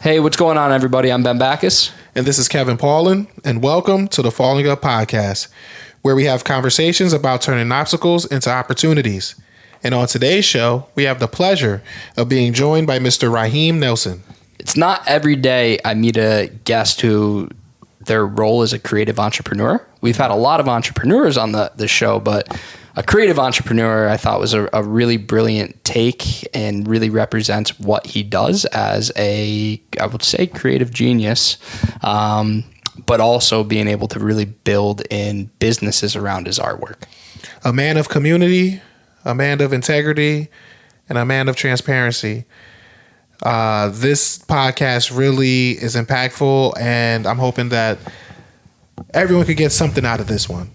Hey, what's going on, everybody? I'm Ben Backus. And this is Kevin Paulin, and welcome to the Falling Up Podcast, where we have conversations about turning obstacles into opportunities. And on today's show, we have the pleasure of being joined by Mr. Raheem Nelson. It's not every day I meet a guest who their role is a creative entrepreneur. We've had a lot of entrepreneurs on the show, but a creative entrepreneur I thought was a really brilliant take and really represents what he does as I would say, creative genius, but also being able to really build in businesses around his artwork. A man of community, a man of integrity, and a man of transparency. This podcast really is impactful, and I'm hoping that everyone could get something out of this one.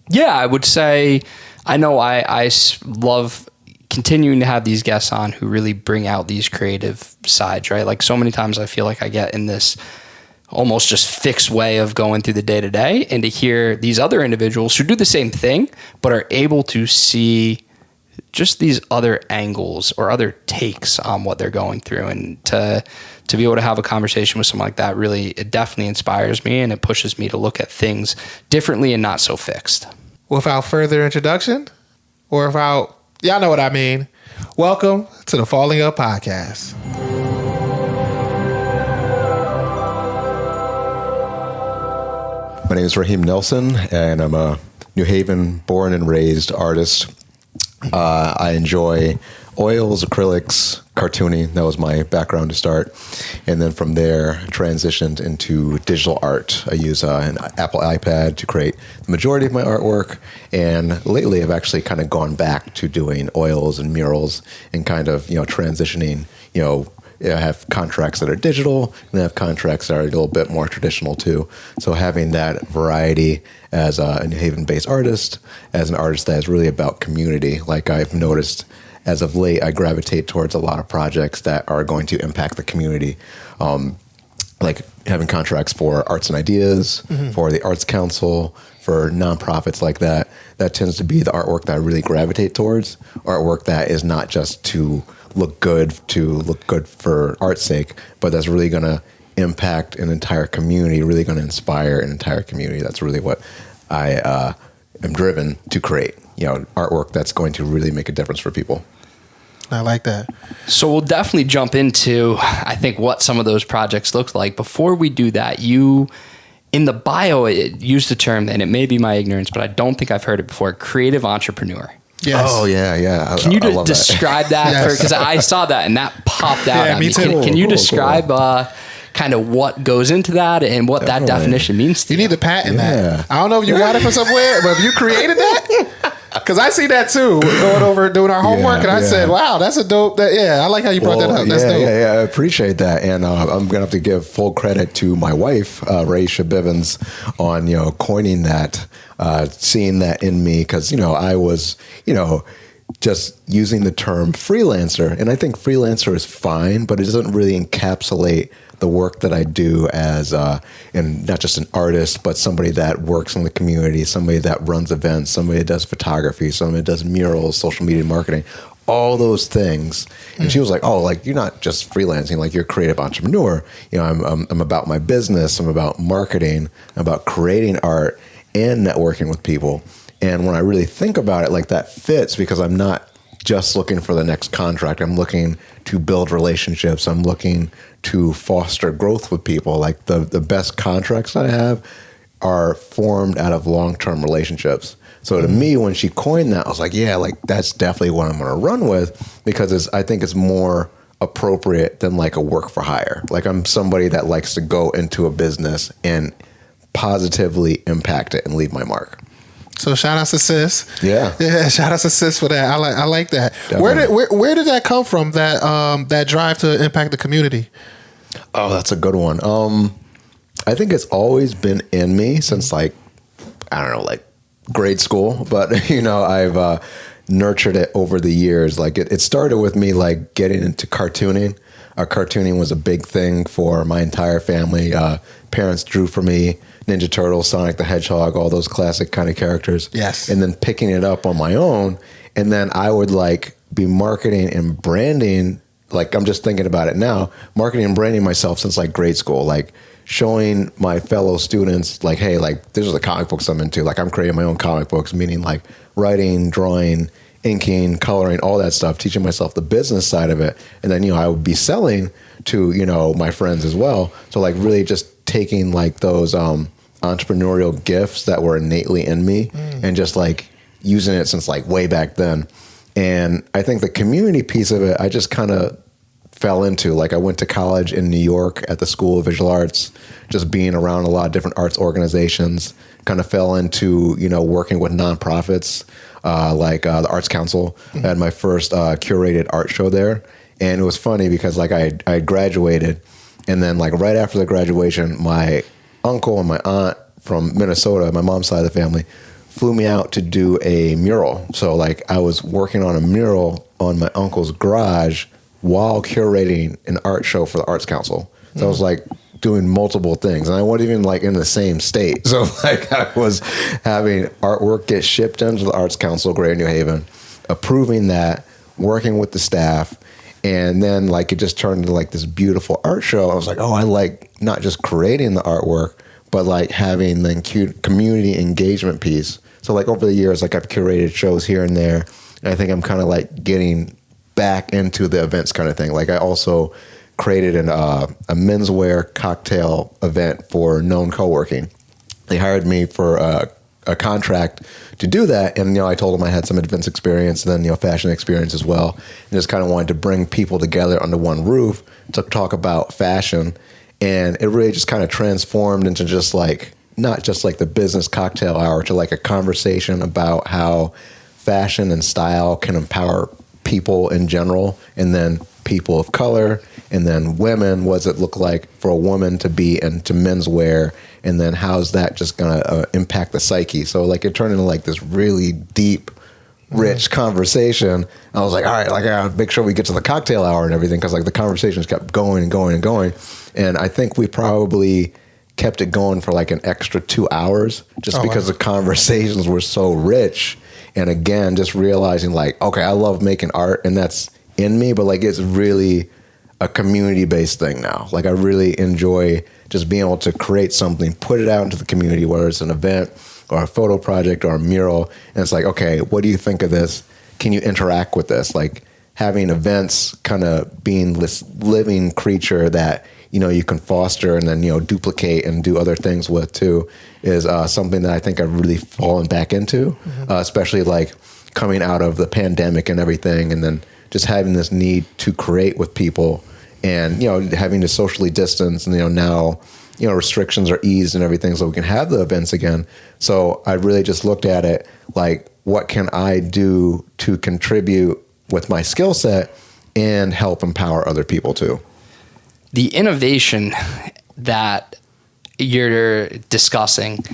Yeah, I would say, I know I love continuing to have these guests on who really bring out these creative sides, right? Like so many times I feel like I get in this almost just fixed way of going through the day to day, and to hear these other individuals who do the same thing, but are able to see just these other angles or other takes on what they're going through, and to be able to have a conversation with someone like that, really, it definitely inspires me and it pushes me to look at things differently and not so fixed. Without further introduction, or without, y'all know what I mean, welcome to the Falling Up Podcast. My name is Raheem Nelson, and I'm a New Haven born and raised artist. I enjoy oils, acrylics, cartooning. That was my background to start. And then from there, transitioned into digital art. I use an Apple iPad to create the majority of my artwork. And lately, I've actually kind of gone back to doing oils and murals and kind of, transitioning, I have contracts that are digital, and I have contracts that are a little bit more traditional too. So having that variety as a New Haven-based artist, as an artist that is really about community, like I've noticed as of late, I gravitate towards a lot of projects that are going to impact the community. Like having contracts for Arts and Ideas, for the Arts Council, for nonprofits like that. That tends to be the artwork that I really gravitate towards. Artwork that is not just to look good for art's sake, but that's really going to impact an entire community, really going to inspire an entire community. That's really what I am driven to create, artwork that's going to really make a difference for people. I like that. So we'll definitely jump into, I think, what some of those projects look like. Before we do that, you, in the bio, it used the term, and it may be my ignorance, but I don't think I've heard it before, creative entrepreneur. Yes. Oh, yeah. Can you describe that? Because I saw that and that popped out at me. Can you describe kind of what goes into that and what that definition means to you? You need to patent that. I don't know if you got it from somewhere, but if you created that, because I see that too, going over doing our homework, and I said, wow, that's a dope, I like how you brought that up. That's dope. Yeah, I appreciate that. And I'm going to have to give full credit to my wife, Raisha Bivens, on, coining that, seeing that in me, because, I was, just using the term freelancer. And I think freelancer is fine, but it doesn't really encapsulate the work that I do as, and not just an artist, but somebody that works in the community, somebody that runs events, somebody that does photography, somebody that does murals, social media marketing, all those things. And she was like, oh, like, you're not just freelancing, like you're a creative entrepreneur. I'm about my business. I'm about marketing, I'm about creating art and networking with people. And when I really think about it, like that fits, because I'm not just looking for the next contract. I'm looking to build relationships. I'm looking to foster growth with people. Like the best contracts I have are formed out of long-term relationships. So to me, when she coined that, I was like, yeah, like that's definitely what I'm going to run with, because I think it's more appropriate than like a work for hire. Like I'm somebody that likes to go into a business and positively impact it and leave my mark. So shout out to sis. Yeah. Shout out to sis for that. I like that. Definitely. Where did that come from? That drive to impact the community. Oh, that's a good one. I think it's always been in me since like grade school, but I've nurtured it over the years. Like it started with me like getting into cartooning. Cartooning was a big thing for my entire family. Parents drew for me Ninja Turtles, Sonic the Hedgehog, all those classic kind of characters. Yes. And then picking it up on my own. And then I would like be marketing and branding like, I'm just thinking about it now, marketing and branding myself since like grade school, like showing my fellow students like, hey, like these are the comic books I'm into. Like I'm creating my own comic books, meaning like writing, drawing, inking, coloring, all that stuff, teaching myself the business side of it. And then, I would be selling to, my friends as well. So like really just taking like those entrepreneurial gifts that were innately in me and just like using it since like way back then. And I think the community piece of it, I just kind of fell into. Like I went to college in New York at the School of Visual Arts, just being around a lot of different arts organizations, kind of fell into, working with nonprofits, like the Arts Council. I had my first curated art show there. And it was funny because like I graduated, and then like right after the graduation, my uncle and my aunt from Minnesota, my mom's side of the family, flew me out to do a mural. So like I was working on a mural on my uncle's garage while curating an art show for the Arts Council. So I was like doing multiple things, and I wasn't even like in the same state. So like I was having artwork get shipped into the Arts Council, Greater New Haven, approving that, working with the staff, and then like it just turned into like this beautiful art show. I was like, oh, I like not just creating the artwork, but like having the community engagement piece. So like over the years, like I've curated shows here and there, and I think I'm kind of like getting back into the events kind of thing. Like I also created a menswear cocktail event for Known Co-working. They hired me for a contract to do that, and I told them I had some events experience and then fashion experience as well, and just kind of wanted to bring people together under one roof to talk about fashion. And it really just kind of transformed into just like not just like the business cocktail hour to like a conversation about how fashion and style can empower people in general, and then people of color, and then women. What does it look like for a woman to be into menswear, and then how's that just gonna impact the psyche? So like it turned into like this really deep, rich conversation. I was like, all right, like I gotta make sure we get to the cocktail hour and everything, because like the conversations kept going and going and going, and I think we probably kept it going for like an extra 2 hours just because the conversations were so rich. And again, just realizing like, okay, I love making art and that's in me, but like it's really a community-based thing now. Like I really enjoy just being able to create something, put it out into the community, whether it's an event or a photo project or a mural. And it's like, okay, what do you think of this? Can you interact with this? Like having events kind of being this living creature that, you can foster and then, duplicate and do other things with too, is something that I think I've really fallen back into, especially like coming out of the pandemic and everything, and then just having this need to create with people and, having to socially distance, and, now, restrictions are eased and everything so we can have the events again. So I really just looked at it like, what can I do to contribute with my skill set and help empower other people too? The innovation that you're discussing,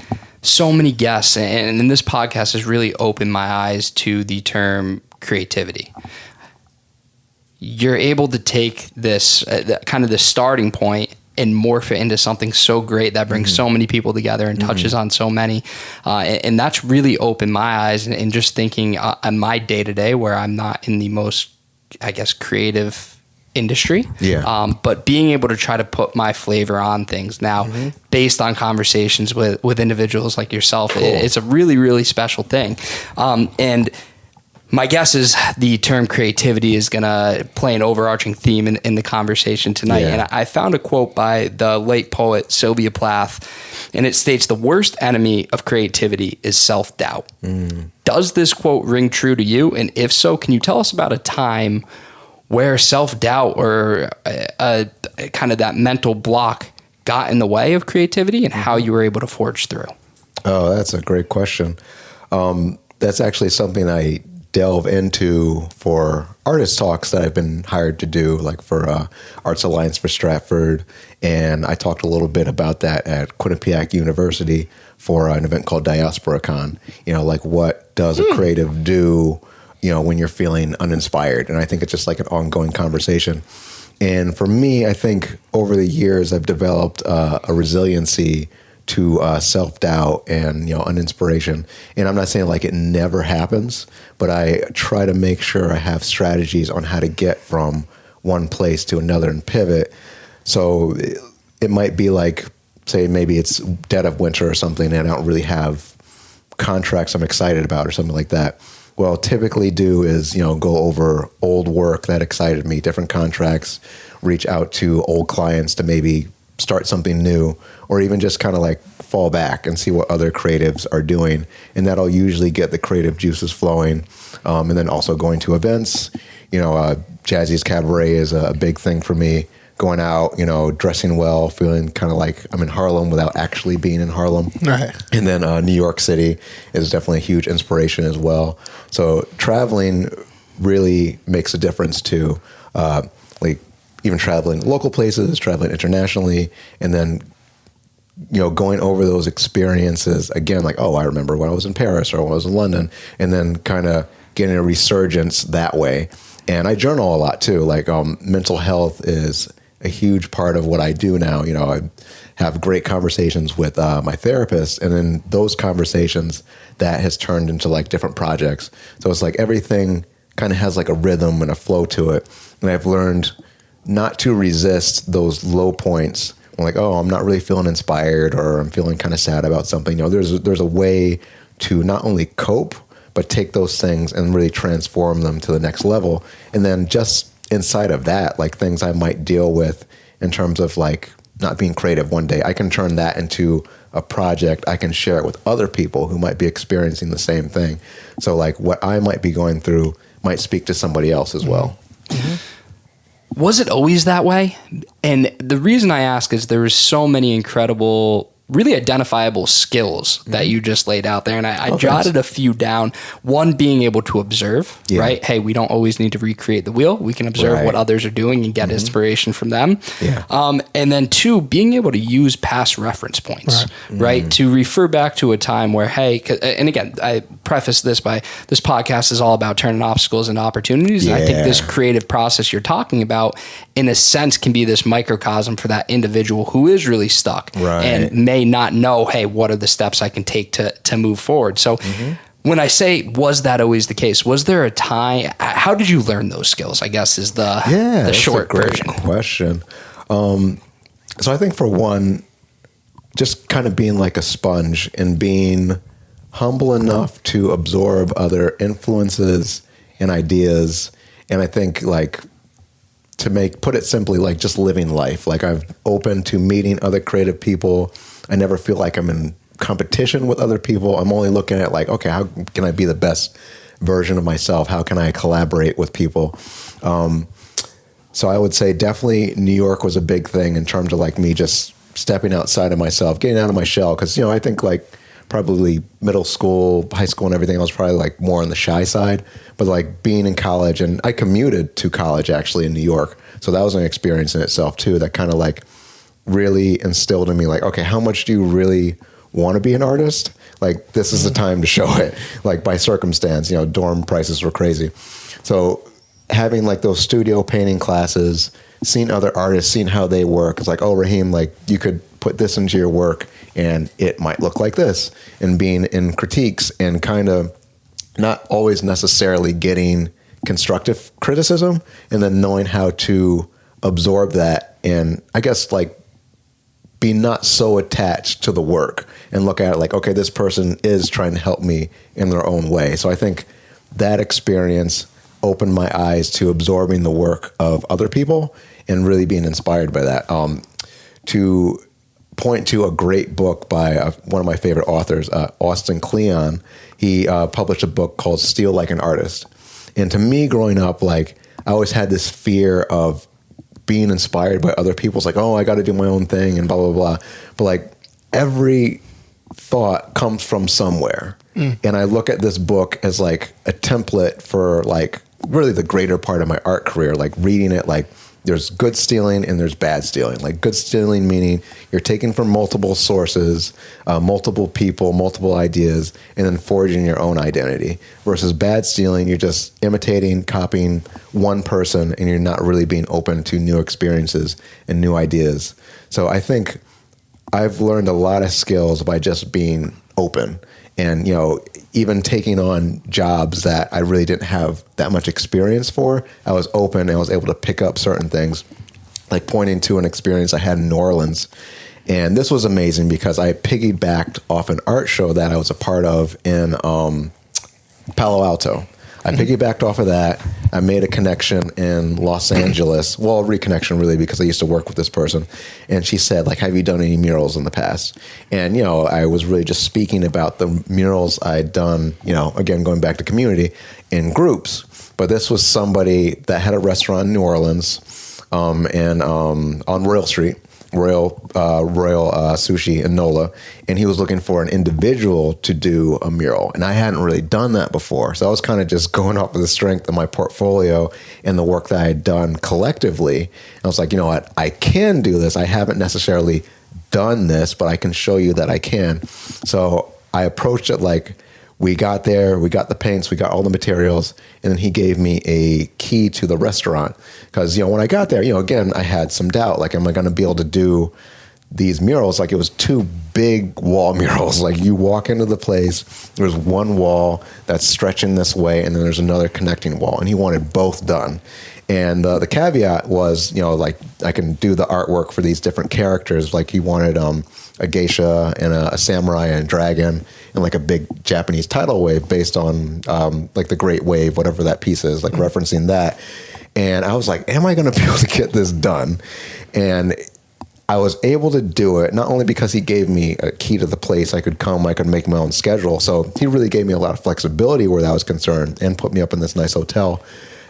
so many guests, and this podcast has really opened my eyes to the term creativity. You're able to take this kind of the starting point and morph it into something so great that brings so many people together and touches on so many. And that's really opened my eyes, and just thinking on my day-to-day where I'm not in the most, I guess, creative industry. But being able to try to put my flavor on things now based on conversations with individuals like yourself, it's a really, really special thing. And my guess is the term creativity is going to play an overarching theme in the conversation tonight. And I found a quote by the late poet Sylvia Plath, and it states, "The worst enemy of creativity is self-doubt." Does this quote ring true to you? And if so, can you tell us about a time where self-doubt or kind of that mental block got in the way of creativity, and how you were able to forge through? Oh, that's a great question. That's actually something I delve into for artist talks that I've been hired to do, like for Arts Alliance for Stratford. And I talked a little bit about that at Quinnipiac University for an event called DiasporaCon. Like what does a creative do when you're feeling uninspired? And I think it's just like an ongoing conversation. And for me, I think over the years, I've developed a resiliency to self-doubt and, uninspiration. And I'm not saying like it never happens, but I try to make sure I have strategies on how to get from one place to another and pivot. So it might be like, say, maybe it's dead of winter or something, and I don't really have contracts I'm excited about or something like that. What I'll typically do is, go over old work that excited me, different contracts, reach out to old clients to maybe start something new, or even just kind of like fall back and see what other creatives are doing. And that'll usually get the creative juices flowing. And then also going to events, Jazzy's Cabaret is a big thing for me. Going out, dressing well, feeling kind of like I'm in Harlem without actually being in Harlem. Right. And then New York City is definitely a huge inspiration as well. So traveling really makes a difference too. Like even traveling local places, traveling internationally, and then going over those experiences again, like, oh, I remember when I was in Paris or when I was in London, and then kind of getting a resurgence that way. And I journal a lot too. Like mental health is a huge part of what I do now. I have great conversations with my therapist, and then those conversations that has turned into like different projects. So it's like everything kind of has like a rhythm and a flow to it. And I've learned not to resist those low points. I'm like, oh, I'm not really feeling inspired, or I'm feeling kind of sad about something. There's a way to not only cope, but take those things and really transform them to the next level. And then just inside of that, like things I might deal with in terms of like not being creative one day, I can turn that into a project. I can share it with other people who might be experiencing the same thing. So like what I might be going through might speak to somebody else as well. Mm-hmm. Was it always that way? And the reason I ask is there was so many incredible, really identifiable skills that you just laid out there. And I jotted a few down. One, being able to observe, right? Hey, we don't always need to recreate the wheel. We can observe what others are doing and get inspiration from them. Yeah. And then two, being able to use past reference points, right? To refer back to a time where, hey, and again, I preface this by this podcast is all about turning obstacles into opportunities. And I think this creative process you're talking about, in a sense, can be this microcosm for that individual who is really stuck and may not know, hey, what are the steps I can take to move forward? So when I say, was that always the case? Was there a time? How did you learn those skills, I guess, is the short version. Question. So I think for one, just kind of being like a sponge and being humble enough to absorb other influences and ideas. And I think like, to put it simply, like just living life. Like I'm open to meeting other creative people. I never feel like I'm in competition with other people. I'm only looking at like, okay, how can I be the best version of myself? How can I collaborate with people? So I would say definitely New York was a big thing in terms of like me just stepping outside of myself, getting out of my shell. Cause I think like probably middle school, high school and everything, I was probably like more on the shy side, but like being in college, and I commuted to college actually in New York. So that was an experience in itself too, that kind of like really instilled in me like, okay, how much do you really want to be an artist? Like this is the time to show it. Like by circumstance, dorm prices were crazy. So having like those studio painting classes, seeing other artists, seeing how they work, it's like, oh, Raheem, like you could put this into your work and it might look like this, and being in critiques and kind of not always necessarily getting constructive criticism, and then knowing how to absorb that and I guess like be not so attached to the work and look at it like, okay, this person is trying to help me in their own way. So I think that experience opened my eyes to absorbing the work of other people and really being inspired by that. To point to a great book by one of my favorite authors, Austin Kleon. He published a book called Steal Like an Artist. And to me growing up, like I always had this fear of being inspired by other people. It's like, oh, I got to do my own thing and blah, blah, blah. But like every thought comes from somewhere. And I look at this book as like a template for like really the greater part of my art career, like reading it, like there's good stealing and there's bad stealing. Like good stealing meaning you're taking from multiple sources, multiple people, multiple ideas, and then forging your own identity. Versus bad stealing, you're just imitating, copying one person, and you're not really being open to new experiences and new ideas. So I think I've learned a lot of skills by just being open. And, even taking on jobs that I really didn't have that much experience for, I was open and I was able to pick up certain things, like pointing to an experience I had in New Orleans. And this was amazing because I piggybacked off an art show that I was a part of in Palo Alto. I piggybacked off of that. I made a connection in Los Angeles. Well, a reconnection really, because I used to work with this person. And she said, like, have you done any murals in the past? And, you know, I was really just speaking about the murals I'd done, you know, again, going back to community in groups. But this was somebody that had a restaurant in New Orleans and on Royal Street. Royal Sushi in NOLA, and he was looking for an individual to do a mural. And I hadn't really done that before. So I was kind of just going off of the strength of my portfolio and the work that I had done collectively. And I was like, you know what, I can do this. I haven't necessarily done this, but I can show you that I can. So I approached it like, we got there, we got the paints, we got all the materials, and then he gave me a key to the restaurant. Because, you know, when I got there, you know, again, I had some doubt. Like, am I going to be able to do these murals? Like, it was 2 big wall murals. Like, you walk into the place, there's one wall that's stretching this way, and then there's another connecting wall. And he wanted both done. And the caveat was, you know, like, I can do the artwork for these different characters. Like, he wanted a geisha and a samurai and a dragon and like a big Japanese tidal wave based on like the Great Wave, whatever that piece is, like referencing that. And I was like, am I going to be able to get this done? And I was able to do it, not only because he gave me a key to the place, I could come, I could make my own schedule. So he really gave me a lot of flexibility where that was concerned and put me up in this nice hotel.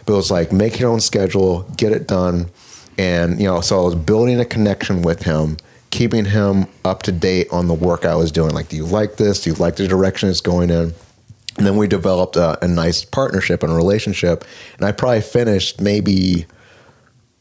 But it was like, make your own schedule, get it done. And, you know, so I was building a connection with him, keeping him up to date on the work I was doing. Like, do you like this? Do you like the direction it's going in? And then we developed a nice partnership and a relationship. And I probably finished maybe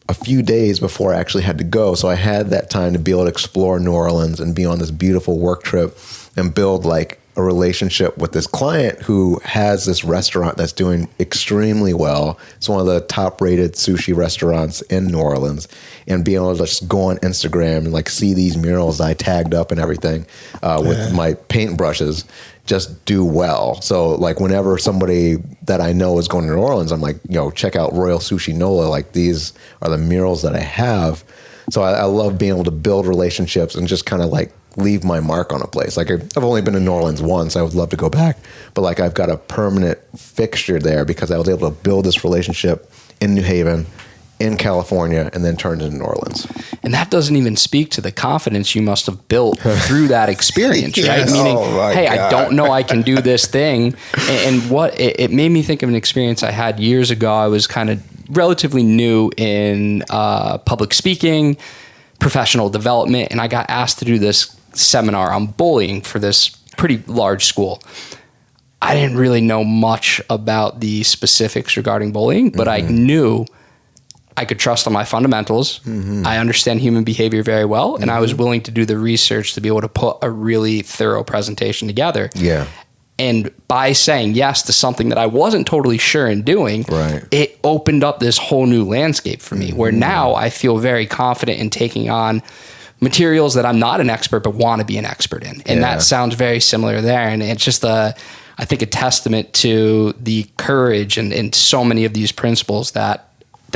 a few days before I actually had to go. So I had that time to be able to explore New Orleans and be on this beautiful work trip and build like a relationship with this client who has this restaurant that's doing extremely well. It's one of the top rated sushi restaurants in New Orleans, and being able to just go on Instagram and like see these murals I tagged up and everything with my paintbrushes just do well. So like whenever somebody that I know is going to New Orleans, I'm like, you know, check out Royal Sushi NOLA. Like, these are the murals that I have. So I love being able to build relationships and just kind of like leave my mark on a place. Like, I've only been in New Orleans once. I would love to go back, but like I've got a permanent fixture there because I was able to build this relationship in New Haven, in California, and then turned into New Orleans. And that doesn't even speak to the confidence you must have built through that experience, right? Yes. Meaning, hey, God. I don't know I can do this thing. And what it made me think of an experience I had years ago. I was kind of relatively new in public speaking, professional development, and I got asked to do this seminar on bullying for this pretty large school. I didn't really know much about the specifics regarding bullying, but I knew I could trust on my fundamentals. I understand human behavior very well, and I was willing to do the research to be able to put a really thorough presentation together. Yeah. And by saying yes to something that I wasn't totally sure in doing, Right. it opened up this whole new landscape for me, where now I feel very confident in taking on materials that I'm not an expert, but want to be an expert in. And that sounds very similar there. And it's just I think a testament to the courage and so many of these principles that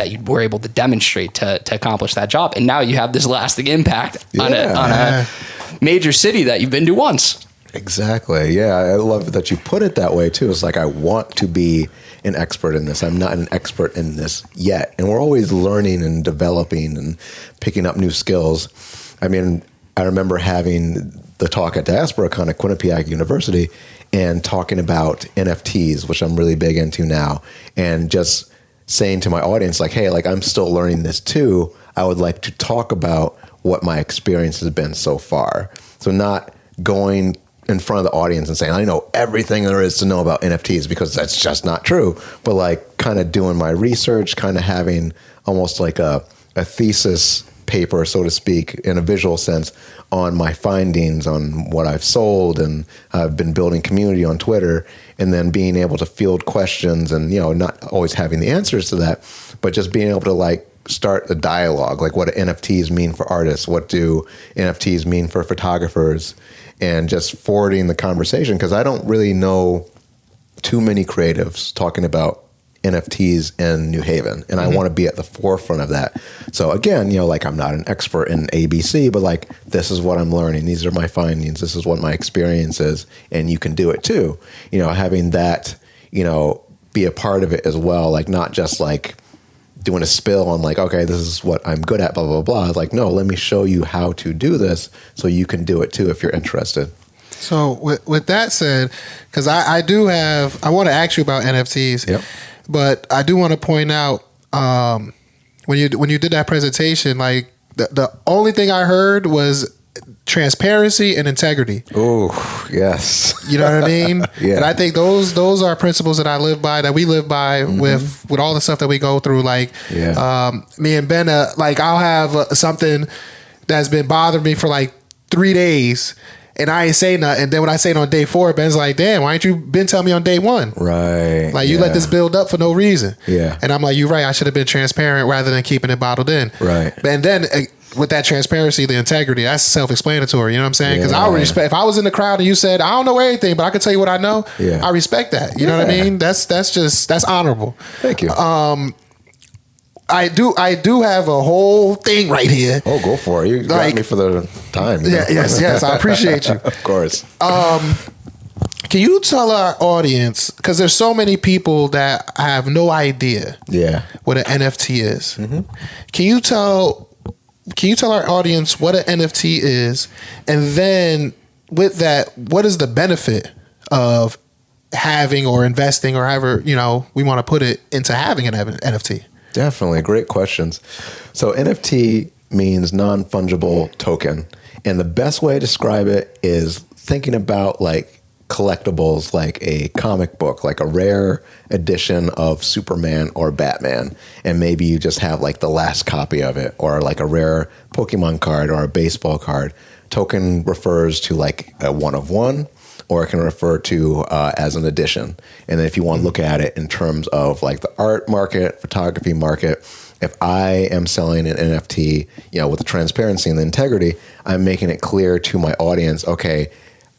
you were able to demonstrate to accomplish that job. And now you have this lasting impact on a major city that you've been to once. Exactly. Yeah. I love that you put it that way too. It's like, I want to be an expert in this. I'm not an expert in this yet. And we're always learning and developing and picking up new skills. I mean, I remember having the talk at DiasporaCon at Quinnipiac University and talking about NFTs, which I'm really big into now, and just saying to my audience, like, hey, like, I'm still learning this too. I would like to talk about what my experience has been so far. So not going in front of the audience and saying, I know everything there is to know about NFTs, because that's just not true. But like kind of doing my research, kind of having almost like a thesis paper, so to speak, in a visual sense, on my findings, on what I've sold, and I've been building community on Twitter, and then being able to field questions and, you know, not always having the answers to that, but just being able to like start a dialogue, like what do NFTs mean for artists? What do NFTs mean for photographers? And just forwarding the conversation, because I don't really know too many creatives talking about NFTs in New Haven, and I want to be at the forefront of that. So again, like I'm not an expert in ABC, but like this is what I'm learning. These are my findings. This is what my experience is, and you can do it too. Having that, be a part of it as well. Like not just like doing a spill on like, okay, this is what I'm good at, blah, blah, blah. Like, no, let me show you how to do this so you can do it too if you're interested. So with that said, because I want to ask you about NFTs. Yep. But I do want to point out when you did that presentation, like the only thing I heard was transparency and integrity. Oh, yes. You know what I mean? Yeah. And I think those are principles that I live by, that we live by with all the stuff that we go through. Like me and Ben, like I'll have something that's been bothering me for like 3 days. And I ain't say nothing. And then when I say it on day 4, Ben's like, damn, why ain't you been telling me on day 1? Right. Like, you let this build up for no reason. Yeah. And I'm like, you're right. I should have been transparent rather than keeping it bottled in. Right. And then with that transparency, the integrity, that's self-explanatory. You know what I'm saying? Because I would respect, if I was in the crowd and you said, I don't know everything, but I can tell you what I know, I respect that. You know what I mean? That's honorable. Thank you. I do have a whole thing right here. Oh, go for it. You got me for the time. Yes. I appreciate you. Of course. Can you tell our audience, because there's so many people that have no idea what an NFT is. Can you tell our audience what an NFT is? And then with that, what is the benefit of having or investing or however, we want to put it into having an NFT? Definitely. Great questions. So NFT means non-fungible token. And the best way to describe it is thinking about like collectibles, like a comic book, like a rare edition of Superman or Batman. And maybe you just have like the last copy of it, or like a rare Pokemon card or a baseball card. Token refers to like a one of one, or it can refer to as an edition. And then if you want to look at it in terms of like the art market, photography market, if I am selling an NFT, with the transparency and the integrity, I'm making it clear to my audience, okay,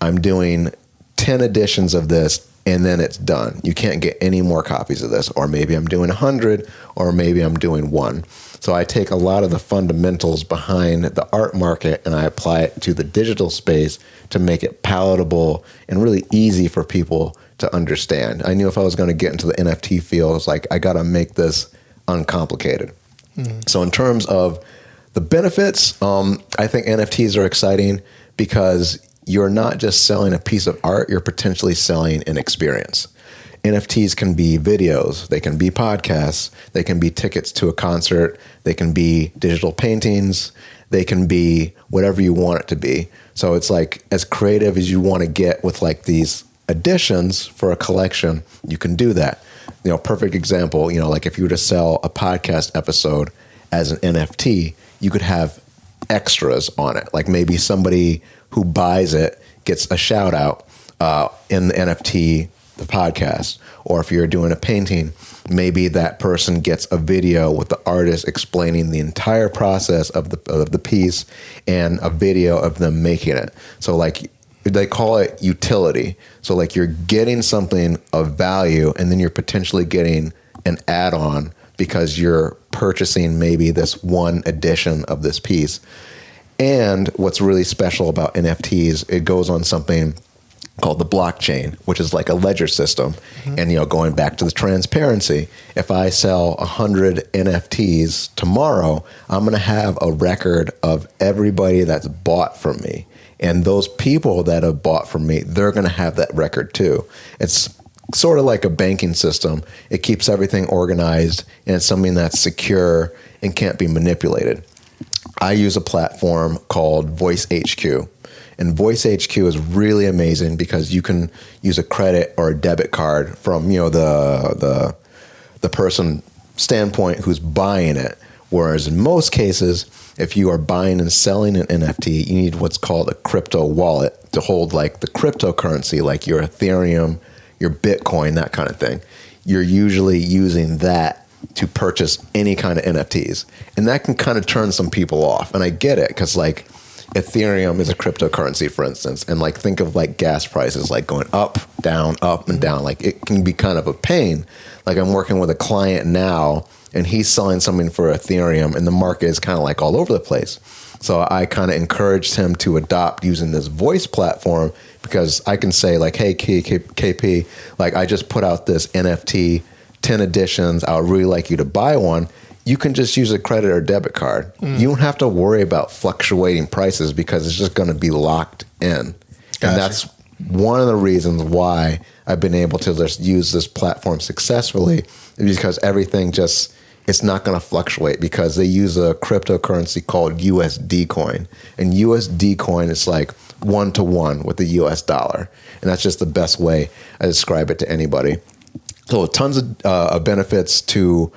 I'm doing 10 editions of this and then it's done. You can't get any more copies of this. Or maybe I'm doing 100, or maybe I'm doing 1. So I take a lot of the fundamentals behind the art market and I apply it to the digital space to make it palatable and really easy for people to understand. I knew if I was going to get into the NFT field, it's like, I got to make this uncomplicated. So in terms of the benefits, I think NFTs are exciting because you're not just selling a piece of art, you're potentially selling an experience. NFTs can be videos, they can be podcasts, they can be tickets to a concert, they can be digital paintings, they can be whatever you want it to be. So it's like as creative as you want to get with like these additions for a collection, you can do that. Perfect example, like if you were to sell a podcast episode as an NFT, you could have extras on it. Like maybe somebody who buys it gets a shout out in the NFT, the podcast. Or if you're doing a painting, maybe that person gets a video with the artist explaining the entire process of the piece and a video of them making it. So like they call it utility. So like you're getting something of value and then you're potentially getting an add-on because you're purchasing maybe this one edition of this piece. And what's really special about NFTs, it goes on something called the blockchain, which is like a ledger system. And, going back to the transparency, if I sell 100 NFTs tomorrow, I'm going to have a record of everybody that's bought from me. And those people that have bought from me, they're going to have that record too. It's sort of like a banking system. It keeps everything organized, and it's something that's secure and can't be manipulated. I use a platform called Voice HQ. And Voice HQ is really amazing because you can use a credit or a debit card from, the person standpoint who's buying it. Whereas in most cases, if you are buying and selling an NFT, you need what's called a crypto wallet to hold like the cryptocurrency, like your Ethereum, your Bitcoin, that kind of thing. You're usually using that to purchase any kind of NFTs. And that can kind of turn some people off. And I get it because like, Ethereum is a cryptocurrency, for instance, and like think of like gas prices like going up, and down. Like it can be kind of a pain. Like I'm working with a client now, and he's selling something for Ethereum, and the market is kind of like all over the place. So I kind of encouraged him to adopt using this voice platform, because I can say like, hey, KP, like I just put out this NFT, 10 editions. I would really like you to buy one. You can just use a credit or debit card. You don't have to worry about fluctuating prices because it's just going to be locked in. Gotcha. And that's one of the reasons why I've been able to just use this platform successfully, because everything just, it's not going to fluctuate, because they use a cryptocurrency called USD coin. And USD coin is like 1-to-1 with the US dollar. And that's just the best way I describe it to anybody. So tons of benefits to,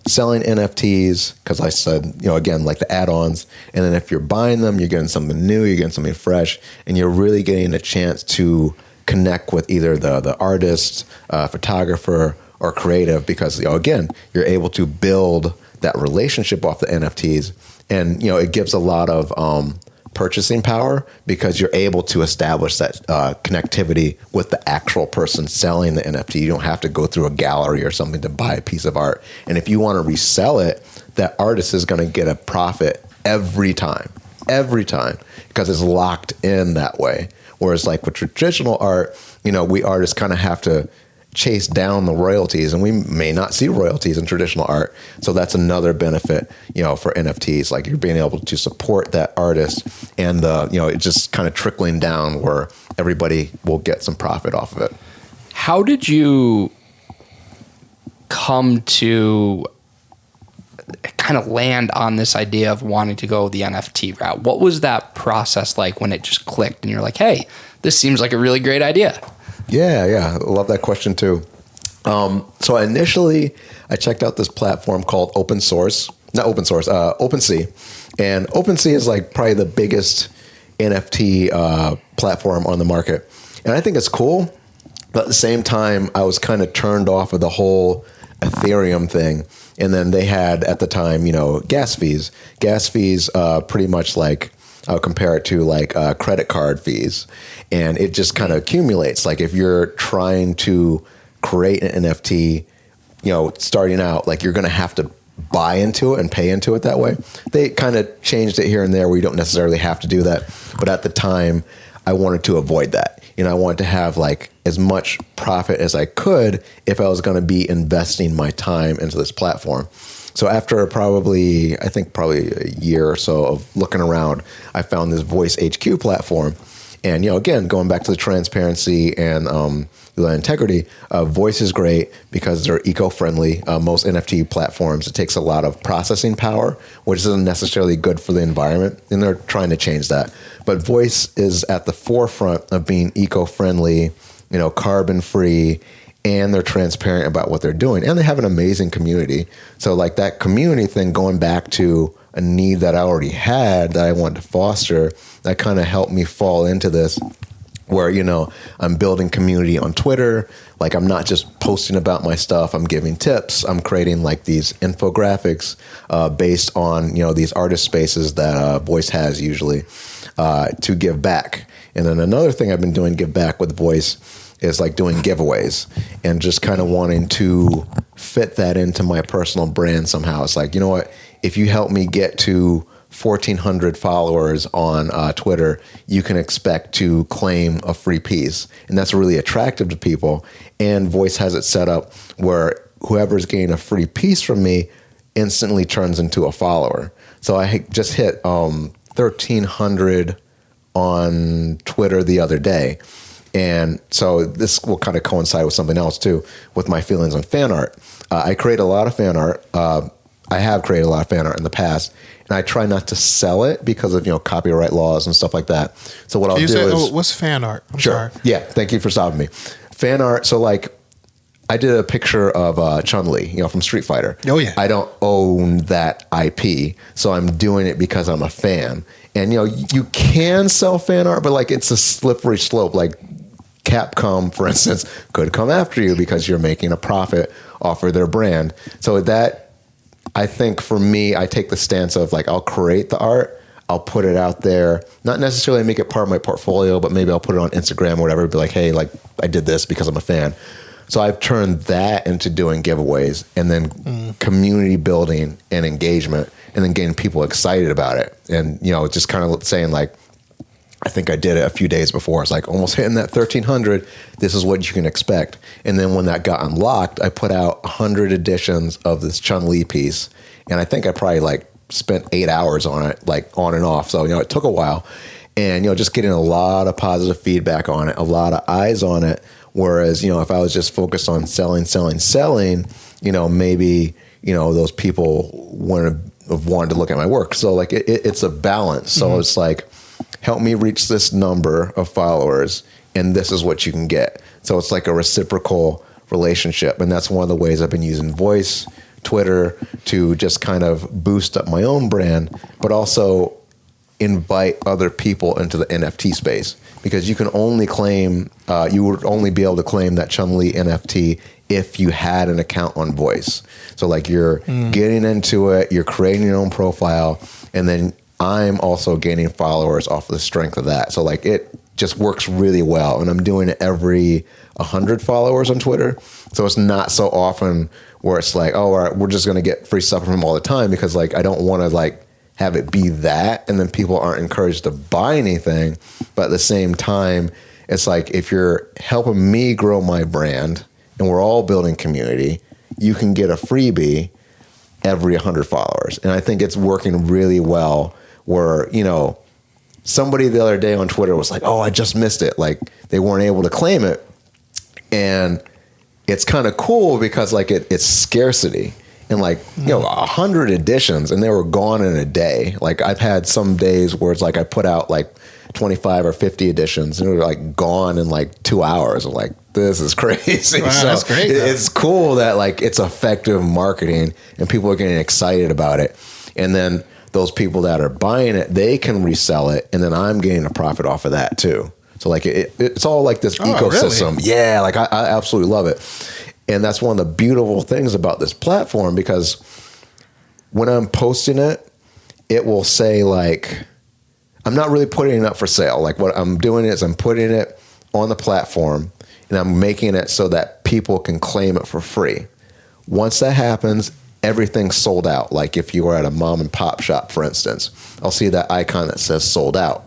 selling NFTs, because I said, again, like the add-ons. And then if you're buying them, you're getting something new, you're getting something fresh, and you're really getting a chance to connect with either the artist, photographer, or creative, because, again, you're able to build that relationship off the NFTs. And, it gives a lot of purchasing power, because you're able to establish that connectivity with the actual person selling the NFT. You don't have to go through a gallery or something to buy a piece of art. And if you want to resell it, that artist is going to get a profit every time, because it's locked in that way. Whereas like with traditional art, we artists kind of have to chase down the royalties, and we may not see royalties in traditional art. So that's another benefit, for NFTs. Like you're being able to support that artist, and it's just kind of trickling down where everybody will get some profit off of it. How did you come to kind of land on this idea of wanting to go the NFT route? What was that process like when it just clicked and you're like, hey, this seems like a really great idea? Yeah. I love that question too. So initially I checked out this platform called OpenSea. And OpenSea is like probably the biggest NFT platform on the market. And I think it's cool. But at the same time, I was kind of turned off of the whole Ethereum thing. And then they had at the time, gas fees. Gas fees pretty much like, I'll compare it to like credit card fees, and it just kind of accumulates. Like if you're trying to create an NFT, starting out, like you're going to have to buy into it and pay into it that way. They kind of changed it here and there where you don't necessarily have to do that. But at the time, I wanted to avoid that. I wanted to have like as much profit as I could if I was going to be investing my time into this platform. So after probably a year or so of looking around, I found this Voice HQ platform. And, again, going back to the transparency and the integrity, Voice is great because they're eco-friendly. Most NFT platforms, it takes a lot of processing power, which isn't necessarily good for the environment. And they're trying to change that. But Voice is at the forefront of being eco-friendly, carbon-free, and they're transparent about what they're doing. And they have an amazing community. So like that community thing, going back to a need that I already had that I wanted to foster, that kind of helped me fall into this where, I'm building community on Twitter. Like I'm not just posting about my stuff. I'm giving tips. I'm creating like these infographics based on, these artist spaces that Voice has usually to give back. And then another thing I've been doing, give back with Voice, is like doing giveaways and just kind of wanting to fit that into my personal brand somehow. It's like, what, if you help me get to 1,400 followers on Twitter, you can expect to claim a free piece. And that's really attractive to people. And Voice has it set up where whoever's getting a free piece from me instantly turns into a follower. So I just hit 1,300 on Twitter the other day. And so this will kind of coincide with something else too, with my feelings on fan art. I create a lot of fan art. I have created a lot of fan art in the past, and I try not to sell it because of copyright laws and stuff like that. So what I'll do is, what's fan art? I'm sure. sorry. Yeah, thank you for stopping me. Fan art. So like, I did a picture of Chun-Li, from Street Fighter. Oh yeah. I don't own that IP, so I'm doing it because I'm a fan. And you can sell fan art, but like it's a slippery slope. Like Capcom, for instance, could come after you because you're making a profit off of their brand. So that, I think for me, I take the stance of like, I'll create the art. I'll put it out there, not necessarily make it part of my portfolio, but maybe I'll put it on Instagram or whatever, be like, hey, like I did this because I'm a fan. So I've turned that into doing giveaways and then community building and engagement and then getting people excited about it. And, you know, just kind of saying like, I think I did it a few days before. It's like almost hitting that 1,300. This is what you can expect. And then when that got unlocked, I put out 100 editions of this Chun-Li piece. And I think I probably like spent 8 hours on it, like on and off. So, you know, it took a while. And, you know, just getting a lot of positive feedback on it, a lot of eyes on it. Whereas, you know, if I was just focused on selling, you know, maybe, you know, those people wouldn't have wanted to look at my work. So like it's a balance. So it's like, help me reach this number of followers and this is what you can get. So it's like a reciprocal relationship. And that's one of the ways I've been using voice, Twitter to just kind of boost up my own brand, but also invite other people into the NFT space, because you can only claim, you would only be able to claim that Chun-Li NFT if you had an account on Voice. So like you're getting into it, you're creating your own profile, and then I'm also gaining followers off the strength of that. So like it just works really well. And I'm doing it every 100 followers on Twitter. So it's not so often where it's like, oh, all right, we're just going to get free stuff from him all the time, because like I don't want to like have it be that and then people aren't encouraged to buy anything. But at the same time, it's like if you're helping me grow my brand and we're all building community, you can get a freebie every 100 followers. And I think it's working really well, where, you know, somebody the other day on Twitter was like, oh, I just missed it. Like they weren't able to claim it. And it's kind of cool because like it's scarcity. And like, you know, 100 editions and they were gone in a day. Like I've had some days where it's like I put out like 25 or 50 editions and they were like gone in like 2 hours. I'm like, this is crazy. Wow, so that's great. It's cool that like it's effective marketing and people are getting excited about it. And then those people that are buying it, they can resell it. And then I'm getting a profit off of that too. So like it's all like this ecosystem. Really? Yeah, like I absolutely love it. And that's one of the beautiful things about this platform, because when I'm posting it, it will say like, I'm not really putting it up for sale. Like what I'm doing is I'm putting it on the platform and I'm making it so that people can claim it for free. Once that happens, everything's sold out. Like if you were at a mom and pop shop, for instance, I'll see that icon that says sold out.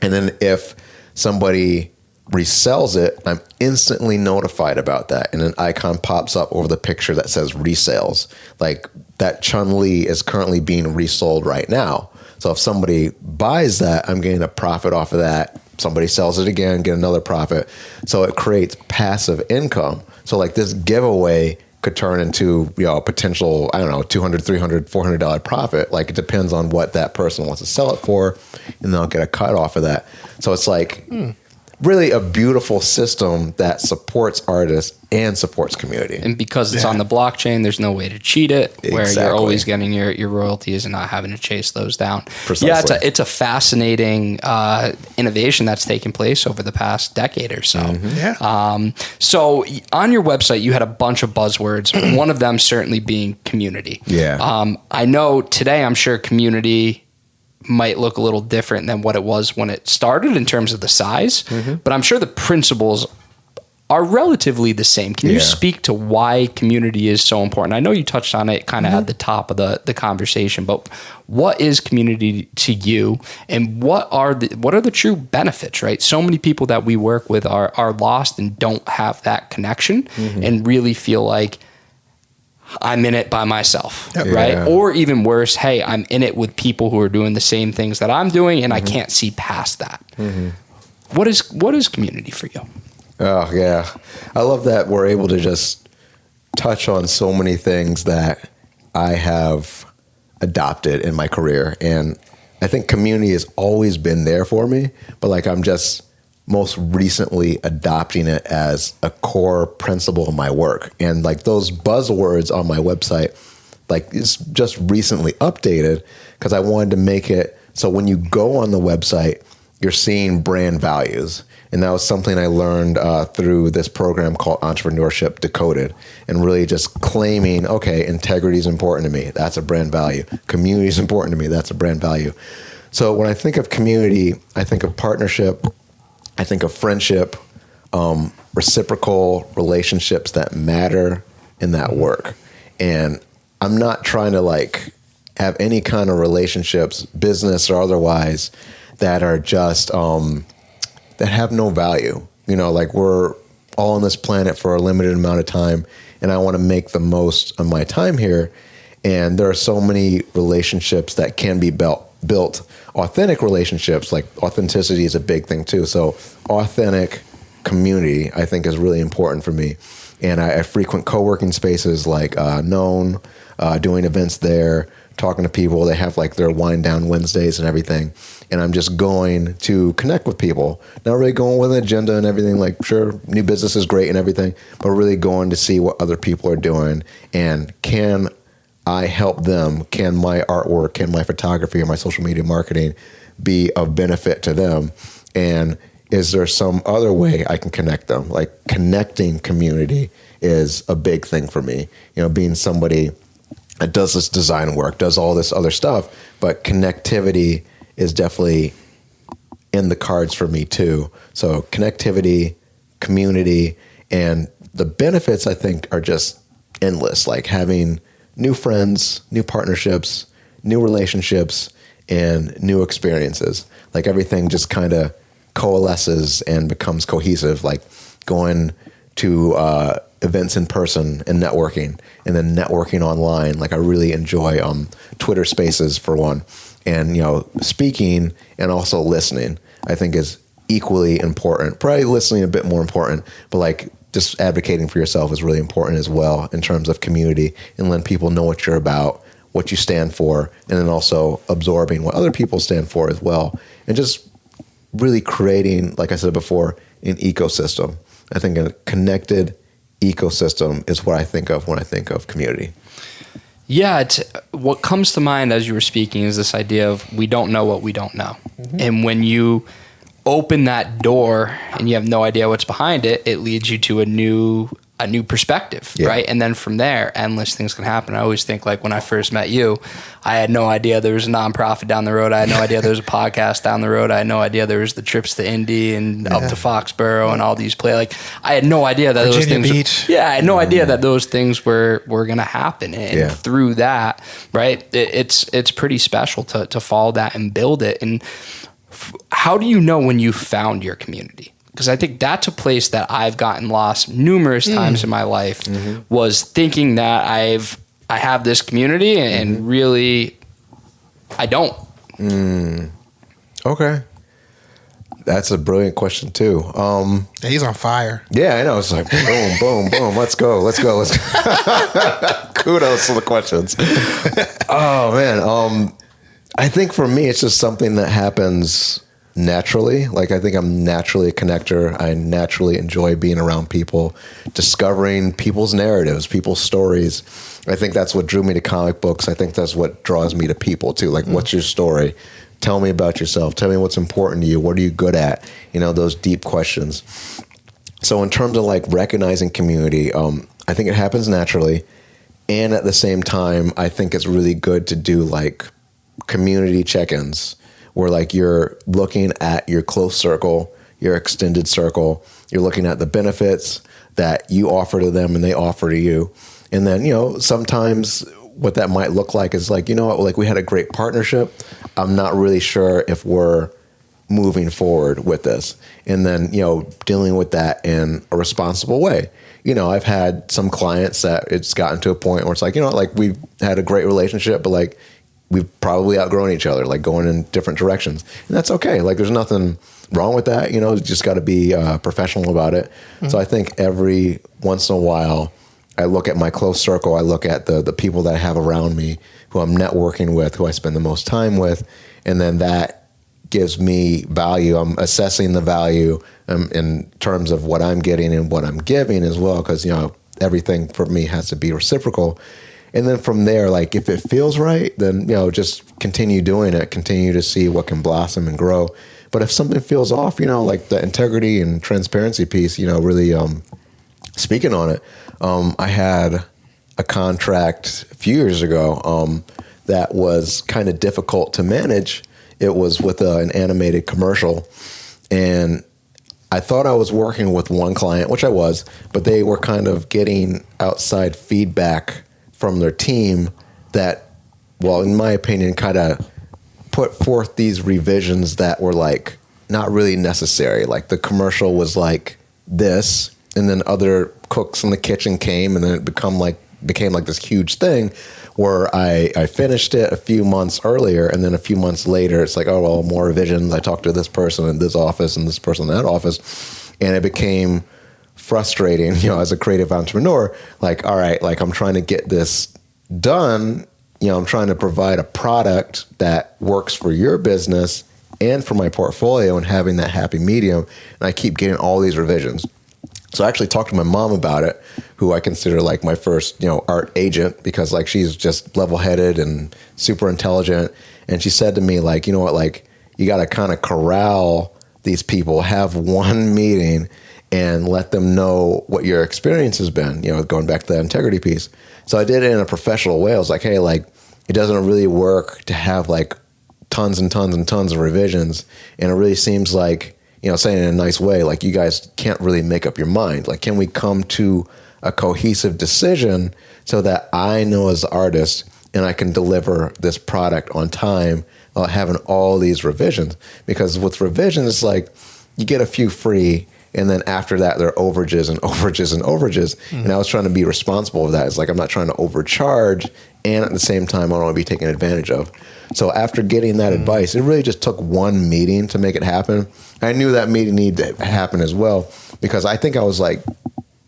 And then if somebody resells it, I'm instantly notified about that. And an icon pops up over the picture that says resales. Like that Chun-Li is currently being resold right now. So if somebody buys that, I'm getting a profit off of that. Somebody sells it again, get another profit. So it creates passive income. So like this giveaway could turn into, you know, a potential, I don't know, $200, $300, $400 profit. Like it depends on what that person wants to sell it for, and they'll get a cut off of that. So it's like really a beautiful system that supports artists and supports community. And because it's on the blockchain, there's no way to cheat it, where Exactly. you're always getting your royalties and not having to chase those down. Precisely. Yeah, it's a fascinating innovation that's taken place over the past decade or so. Yeah. So on your website, you had a bunch of buzzwords, one of them certainly being community. Yeah. I know today, I'm sure community might look a little different than what it was when it started in terms of the size, but I'm sure the principles are relatively the same. Can you speak to why community is so important? I know you touched on it kind of at the top of the conversation, but what is community to you, and what are the true benefits, right? So many people that we work with are lost and don't have that connection and really feel like I'm in it by myself, right? Yeah. Or even worse, hey, I'm in it with people who are doing the same things that I'm doing, and I can't see past that. What is community for you? Oh, yeah. I love that we're able to just touch on so many things that I have adopted in my career. And I think community has always been there for me, but like I'm just most recently adopting it as a core principle of my work. And like those buzzwords on my website, like it's just recently updated because I wanted to make it so when you go on the website, you're seeing brand values. And that was something I learned through this program called Entrepreneurship Decoded, and really just claiming, okay, integrity is important to me. That's a brand value. Community is important to me. That's a brand value. So when I think of community, I think of partnership, I think of friendship, reciprocal relationships that matter in that work. And I'm not trying to like have any kind of relationships, business or otherwise, that are just that have no value. You know, like we're all on this planet for a limited amount of time, and I want to make the most of my time here. And there are so many relationships that can be built, authentic relationships. Like authenticity is a big thing too. So authentic community, I think, is really important for me. And I frequent co-working spaces like Known, doing events there, talking to people. They have like their wind down Wednesdays and everything. And I'm just going to connect with people. Not really going with an agenda and everything. Like, sure, new business is great and everything, but really going to see what other people are doing. And can I help them? Can my artwork, can my photography or my social media marketing be of benefit to them? And is there some other way I can connect them? Like connecting community is a big thing for me. You know, being somebody that does this design work, does all this other stuff, but connectivity is definitely in the cards for me too. So connectivity, community, and the benefits I think are just endless. Like having new friends, new partnerships, new relationships, and new experiences. Like everything just kind of coalesces and becomes cohesive, like going to events in person and networking, and then networking online. Like I really enjoy Twitter Spaces for one, and you know, speaking and also listening I think is equally important. Probably listening a bit more important, but like just advocating for yourself is really important as well in terms of community and letting people know what you're about, what you stand for, and then also absorbing what other people stand for as well, and just really creating, like I said before, an ecosystem. I think a connected ecosystem is what I think of when I think of community. Yeah, what comes to mind as you were speaking is this idea of we don't know what we don't know. Mm-hmm. And when you open that door and you have no idea what's behind it, it leads you to a new perspective, right? And then from there, endless things can happen. I always think, like when I first met you, I had no idea there was a nonprofit down the road. I had no idea there was a podcast down the road. I had no idea there was the trips to Indy and up to Foxborough and all these Like I had no idea that Virginia those things. Beach. I had no idea that those things were going to happen. And through that, right, it's pretty special to follow that and build it. And how do you know when you found your community? Because I think that's a place that I've gotten lost numerous times in my life, was thinking that I have this community and really I don't. Okay. That's a brilliant question too. He's on fire. Yeah, I know. It's like boom, boom, boom. Let's go. Kudos to the questions. Oh man. I think for me, it's just something that happens naturally. Like I think I'm naturally a connector. I naturally enjoy being around people, discovering people's narratives, people's stories. I think that's what drew me to comic books. I think that's what draws me to people too. Like, what's your story? Tell me about yourself. Tell me what's important to you. What are you good at? You know, those deep questions. So in terms of like recognizing community, I think it happens naturally. And at the same time, I think it's really good to do like community check-ins, where like you're looking at your close circle, your extended circle, you're looking at the benefits that you offer to them and they offer to you. And then, you know, sometimes what that might look like is like, you know what, like we had a great partnership. I'm not really sure if we're moving forward with this. And then, you know, dealing with that in a responsible way. You know, I've had some clients that it's gotten to a point where it's like, you know, like we've had a great relationship, but like we've probably outgrown each other, like going in different directions. And that's okay. Like there's nothing wrong with that. You know, you just got to be professional about it. Mm-hmm. So I think every once in a while, I look at my close circle. I look at the people that I have around me, who I'm networking with, who I spend the most time with. And then that gives me value. I'm assessing the value in terms of what I'm getting and what I'm giving as well. Because, you know, everything for me has to be reciprocal. And then from there, like if it feels right, then, you know, just continue doing it, continue to see what can blossom and grow. But if something feels off, you know, like the integrity and transparency piece, you know, really speaking on it, I had a contract a few years ago that was kind of difficult to manage. It was with an animated commercial, and I thought I was working with one client, which I was, but they were kind of getting outside feedback from their team that, well, in my opinion, kind of put forth these revisions that were like not really necessary. Like the commercial was like this, and then other cooks in the kitchen came, and then it became like this huge thing where I finished it a few months earlier, and then a few months later, it's like, oh, well, more revisions. I talked to this person in this office and this person in that office, and it became frustrating, as a creative entrepreneur. Like, all right, like I'm trying to get this done. I'm trying to provide a product that works for your business and for my portfolio, and having that happy medium. And I keep getting all these revisions. So I actually talked to my mom about it, who I consider like my first, art agent, because like she's just level-headed and super intelligent. And she said to me, like, you know what, like you got to kind of corral these people, have one meeting and let them know what your experience has been, going back to that integrity piece. So I did it in a professional way. I was like, hey, like it doesn't really work to have like tons and tons and tons of revisions. And it really seems like, saying it in a nice way, like you guys can't really make up your mind. Like, can we come to a cohesive decision so that I know as the artist and I can deliver this product on time without having all these revisions? Because with revisions, it's like you get a few free, and then after that, there are overages and overages and overages. Mm-hmm. And I was trying to be responsible of that. It's like I'm not trying to overcharge, and at the same time, I don't want to be taken advantage of. So after getting that advice, it really just took one meeting to make it happen. I knew that meeting needed to happen as well, because I think I was like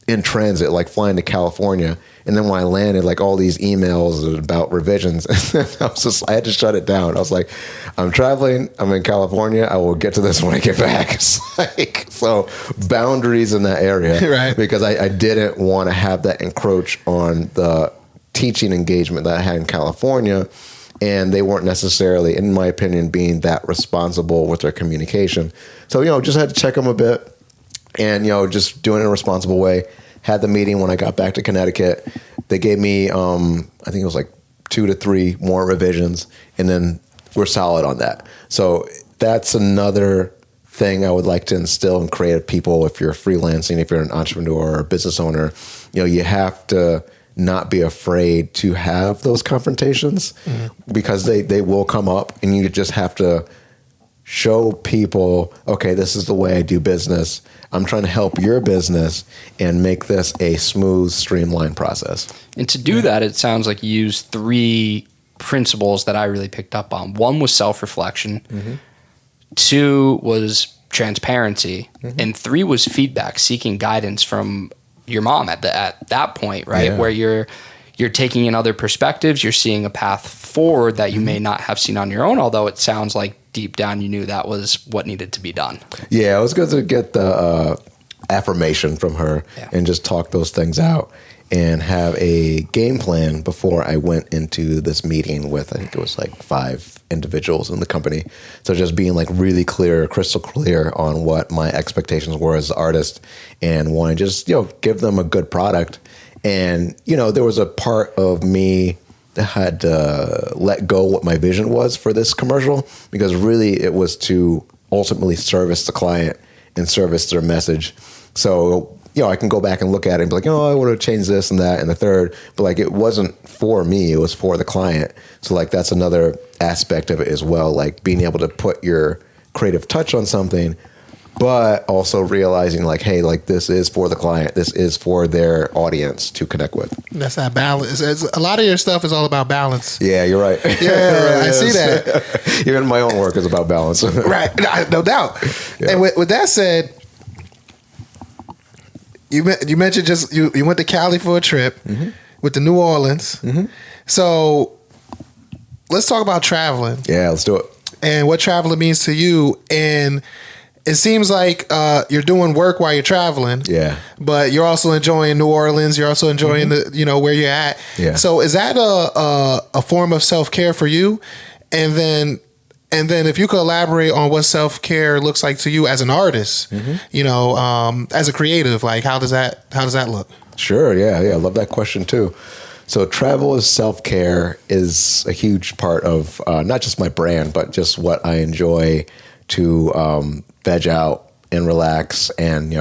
in transit, like flying to California. And then when I landed, like all these emails about revisions, I had to shut it down. I was like, I'm traveling, I'm in California, I will get to this when I get back. It's like, so boundaries in that area, right? Because I didn't want to have that encroach on the teaching engagement that I had in California. And they weren't necessarily, in my opinion, being that responsible with their communication. So, just had to check them a bit, and, just doing it in a responsible way. Had the meeting when I got back to Connecticut. They gave me, I think it was like 2 to 3 more revisions, and then we're solid on that. So that's another thing I would like to instill in creative people. If you're freelancing, if you're an entrepreneur or a business owner, you have to not be afraid to have those confrontations, because they will come up, and you just have to show people, okay, this is the way I do business. I'm trying to help your business and make this a smooth, streamlined process. And to do that, it sounds like you use 3 principles that I really picked up on. 1 was self-reflection. Mm-hmm. 2 was transparency. Mm-hmm. And 3 was feedback, seeking guidance from your mom at that point, right? Yeah. Where you're taking in other perspectives, you're seeing a path forward that you may not have seen on your own, although it sounds like deep down you knew that was what needed to be done. Yeah, it was good to get the affirmation from her and just talk those things out and have a game plan before I went into this meeting with, I think it was like 5 individuals in the company. So just being like really clear, crystal clear on what my expectations were as an artist, and wanting to just, give them a good product. And, there was a part of me that had to let go what my vision was for this commercial, because really it was to ultimately service the client and service their message. So, I can go back and look at it and be like, I want to change this and that and the third, but like it wasn't for me, it was for the client. So like that's another aspect of it as well, like being able to put your creative touch on something, but also realizing like, hey, like this is for the client, this is for their audience to connect with. That's that balance. A lot of your stuff is all about balance. Yeah, you're right. Yeah, I see that. Even my own work is about balance. Right, no doubt. Yeah. And with that said, you mentioned just you went to Cali for a trip with the New Orleans. Mm-hmm. So let's talk about traveling. Yeah, let's do it. And what traveling means to you. And it seems like you're doing work while you're traveling. Yeah. But you're also enjoying New Orleans. You're also enjoying the where you're at. Yeah. So is that a form of self-care for you? And then if you could elaborate on what self-care looks like to you as an artist, as a creative, like how does that look? Sure. Yeah. I love that question too. So travel as self-care is a huge part of not just my brand, but just what I enjoy to veg out and relax and,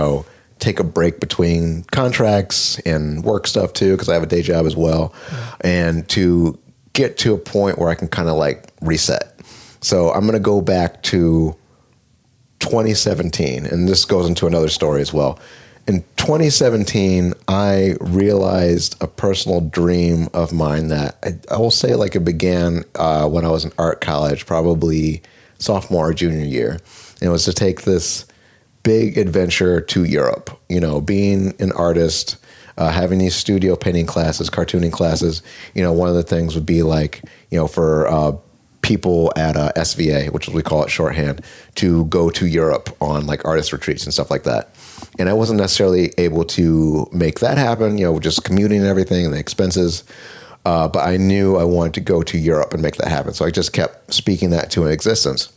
take a break between contracts and work stuff too, because I have a day job as well, and to get to a point where I can kind of like reset. So I'm going to go back to 2017, and this goes into another story as well. In 2017, I realized a personal dream of mine that I will say like it began when I was in art college, probably sophomore or junior year. And it was to take this big adventure to Europe. Being an artist, having these studio painting classes, cartooning classes, one of the things would be like, for people at SVA, which we call it shorthand, to go to Europe on like artist retreats and stuff like that. And I wasn't necessarily able to make that happen, just commuting and everything and the expenses. But I knew I wanted to go to Europe and make that happen. So I just kept speaking that to existence.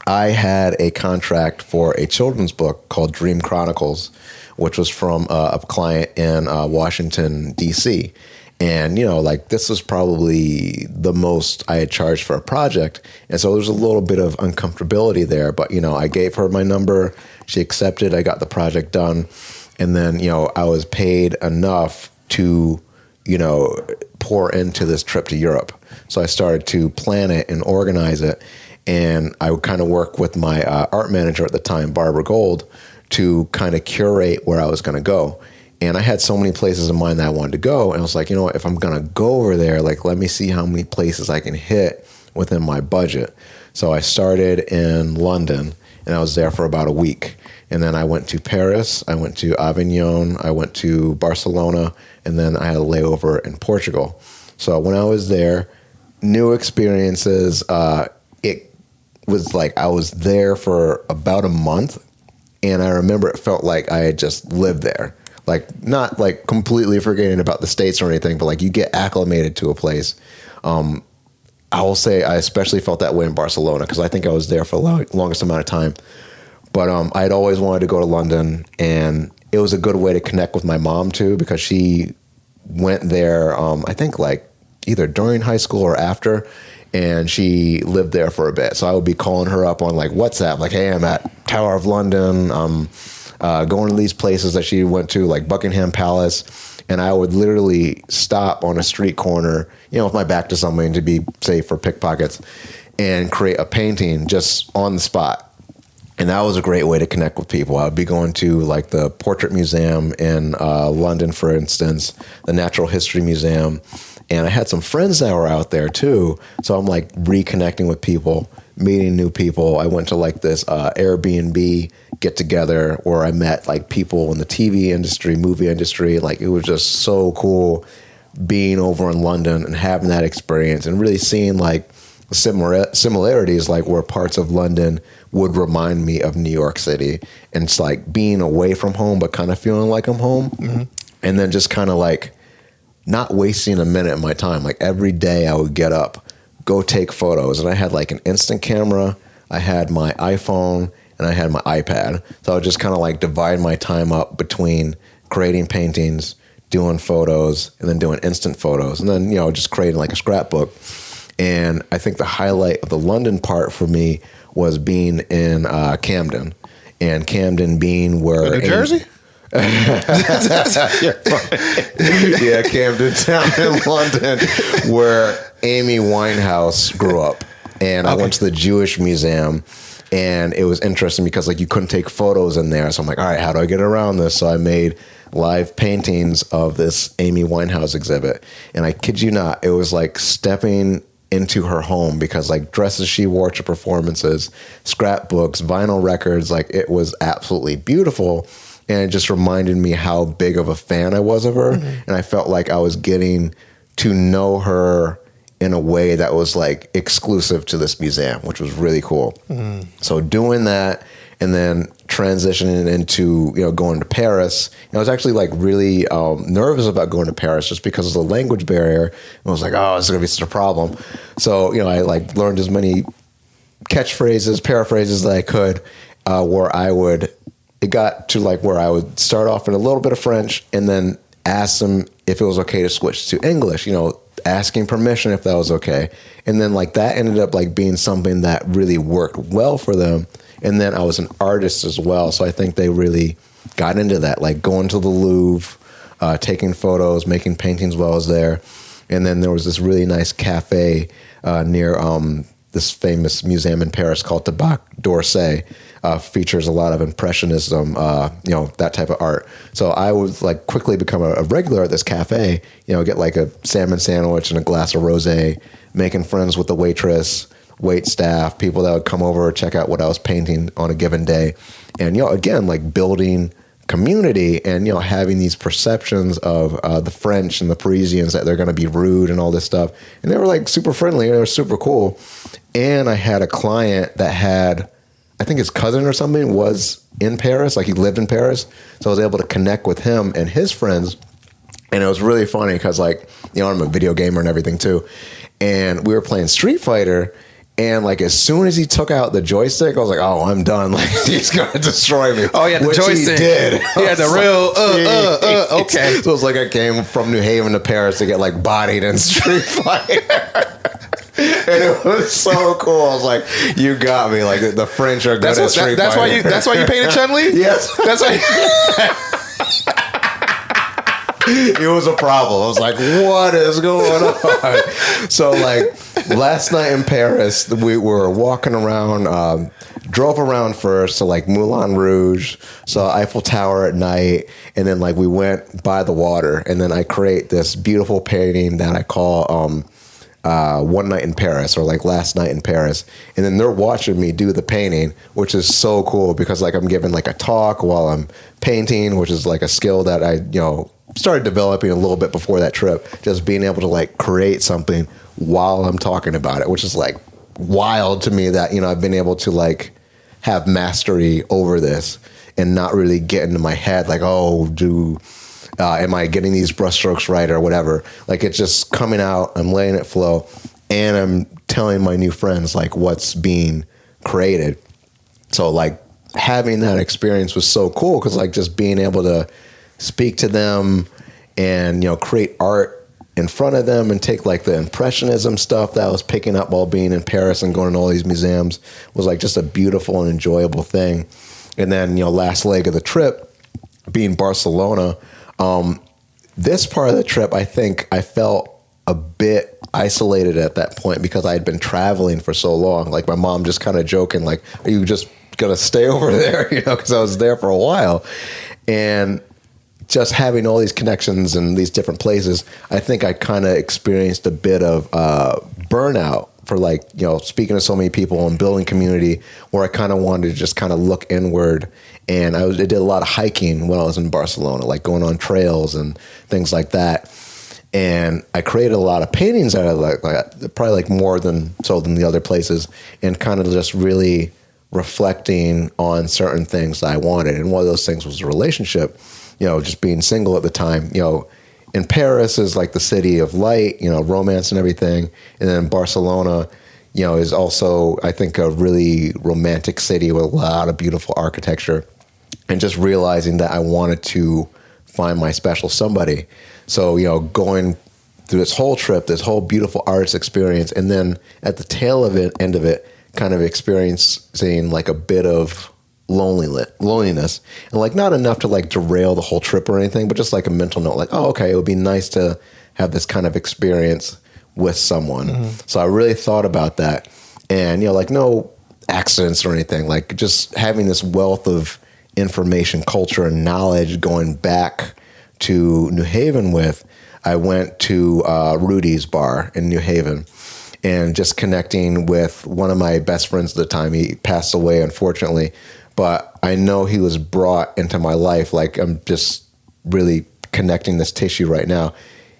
I had a contract for a children's book called Dream Chronicles, which was from a client in Washington, D.C. And, this was probably the most I had charged for a project. And so there was a little bit of uncomfortability there. But, I gave her my number. She accepted. I got the project done. And then, I was paid enough to, pour into this trip to Europe. So I started to plan it and organize it. And I would kind of work with my art manager at the time, Barbara Gold, to kind of curate where I was going to go. And I had so many places in mind that I wanted to go. And I was like, what, if I'm going to go over there, like, let me see how many places I can hit within my budget. So I started in London, and I was there for about a week. And then I went to Paris, I went to Avignon, I went to Barcelona, and then I had a layover in Portugal. So when I was there, new experiences, it was like I was there for about a month, and I remember it felt like I had just lived there. Like, not like completely forgetting about the States or anything, but like you get acclimated to a place. I will say I especially felt that way in Barcelona because I think I was there for the longest amount of time. But I had always wanted to go to London, and it was a good way to connect with my mom too, because she went there, I think like either during high school or after, and she lived there for a bit. So I would be calling her up on like WhatsApp, like, hey, I'm at Tower of London. Going to these places that she went to, like Buckingham Palace. And I would literally stop on a street corner, with my back to something to be safe for pickpockets, and create a painting just on the spot. And that was a great way to connect with people. I would be going to like the Portrait Museum in London, for instance, the Natural History Museum. And I had some friends that were out there too. So I'm like reconnecting with people, meeting new people. I went to like this Airbnb get together where I met like people in the TV industry, movie industry. Like it was just so cool being over in London and having that experience and really seeing like similarities, like where parts of London would remind me of New York City. And it's like being away from home, but kind of feeling like I'm home. Mm-hmm. And then just kind of like not wasting a minute of my time. Like every day I would get up, go take photos. And I had like an instant camera, I had my iPhone, and I had my iPad. So I would just kind of like divide my time up between creating paintings, doing photos, and then doing instant photos. And then, just creating like a scrapbook. And I think the highlight of the London part for me was being in Camden. And Camden being where... New Jersey? Yeah, Camden Town in London, where Amy Winehouse grew up. And I went to the Jewish Museum, and it was interesting because like you couldn't take photos in there. So I'm like, all right, how do I get around this? So I made live paintings of this Amy Winehouse exhibit. And I kid you not, it was like stepping into her home, because like dresses she wore to performances, scrapbooks, vinyl records, like it was absolutely beautiful. And it just reminded me how big of a fan I was of her. Mm-hmm. And I felt like I was getting to know her in a way that was like exclusive to this museum, which was really cool. Mm-hmm. So doing that and then transitioning into, going to Paris. I was actually like really nervous about going to Paris just because of the language barrier. And I was like, oh, this is going to be such a problem. So, I like learned as many catchphrases, paraphrases that I could, it got to like where I would start off in a little bit of French and then ask them if it was okay to switch to English, asking permission if that was okay. And then like that ended up like being something that really worked well for them. And then I was an artist as well. So I think they really got into that, like going to the Louvre, taking photos, making paintings while I was there. And then there was this really nice cafe near this famous museum in Paris called Tabac d'Orsay. Features a lot of impressionism, that type of art. So I would like quickly become a regular at this cafe, get like a salmon sandwich and a glass of rosé, making friends with the waitress, wait staff, people that would come over, check out what I was painting on a given day. And, again, like building community and, having these perceptions of the French and the Parisians that they're going to be rude and all this stuff. And they were like super friendly and they were super cool. And I had a client that had, I think his cousin or something was in Paris, like he lived in Paris. So I was able to connect with him and his friends. And it was really funny because like, I'm a video gamer and everything too. And we were playing Street Fighter. And like as soon as he took out the joystick, I was like, "Oh, I'm done! Like he's gonna destroy me." Oh yeah, the joystick. He did. Yeah, the real. Okay. So it was like I came from New Haven to Paris to get like bodied in Street Fighter, and it was so cool. I was like, "You got me!" Like the French are good at Street Fighter. That's why you painted Chun-Li? Yes, that's why. It was a problem. I was like, what is going on? So like last night in Paris, we were walking around, drove around first to like Moulin Rouge, saw Eiffel Tower at night. And then like we went by the water and then I create this beautiful painting that I call, One Night in Paris or like Last Night in Paris. And then they're watching me do the painting, which is so cool because like I'm giving like a talk while I'm painting, which is like a skill that I, started developing a little bit before that trip, just being able to like create something while I'm talking about it, which is like wild to me that, I've been able to like have mastery over this and not really get into my head like, am I getting these brushstrokes right or whatever? Like it's just coming out, I'm letting it flow and I'm telling my new friends like what's being created. So like having that experience was so cool because like just being able to speak to them and, create art in front of them and take like the impressionism stuff that I was picking up while being in Paris and going to all these museums was like just a beautiful and enjoyable thing. And then, last leg of the trip being Barcelona, this part of the trip, I think I felt a bit isolated at that point because I had been traveling for so long. Like my mom just kind of joking, like, are you just going to stay over there? Because I was there for a while. And just having all these connections in these different places, I think I kind of experienced a bit of burnout for like, speaking to so many people and building community where I kind of wanted to just kind of look inward. And I did a lot of hiking when I was in Barcelona, like going on trails and things like that. And I created a lot of paintings that I like probably like more than the other places and kind of just really reflecting on certain things that I wanted. And one of those things was a relationship. Just being single at the time, in Paris is like the city of light, romance and everything. And then Barcelona, is also, I think, a really romantic city with a lot of beautiful architecture. And just realizing that I wanted to find my special somebody. So, going through this whole trip, this whole beautiful artist experience, and then at the tail of it, end of it, kind of experiencing like a bit of loneliness and like not enough to like derail the whole trip or anything, but just like a mental note, like, oh, okay, it would be nice to have this kind of experience with someone. Mm-hmm. So I really thought about that and, like no accidents or anything, like just having this wealth of information, culture and knowledge going back to New Haven with, I went to Rudy's bar in New Haven and just connecting with one of my best friends at the time. He passed away, unfortunately, but I know he was brought into my life. Like I'm just really connecting this tissue right now.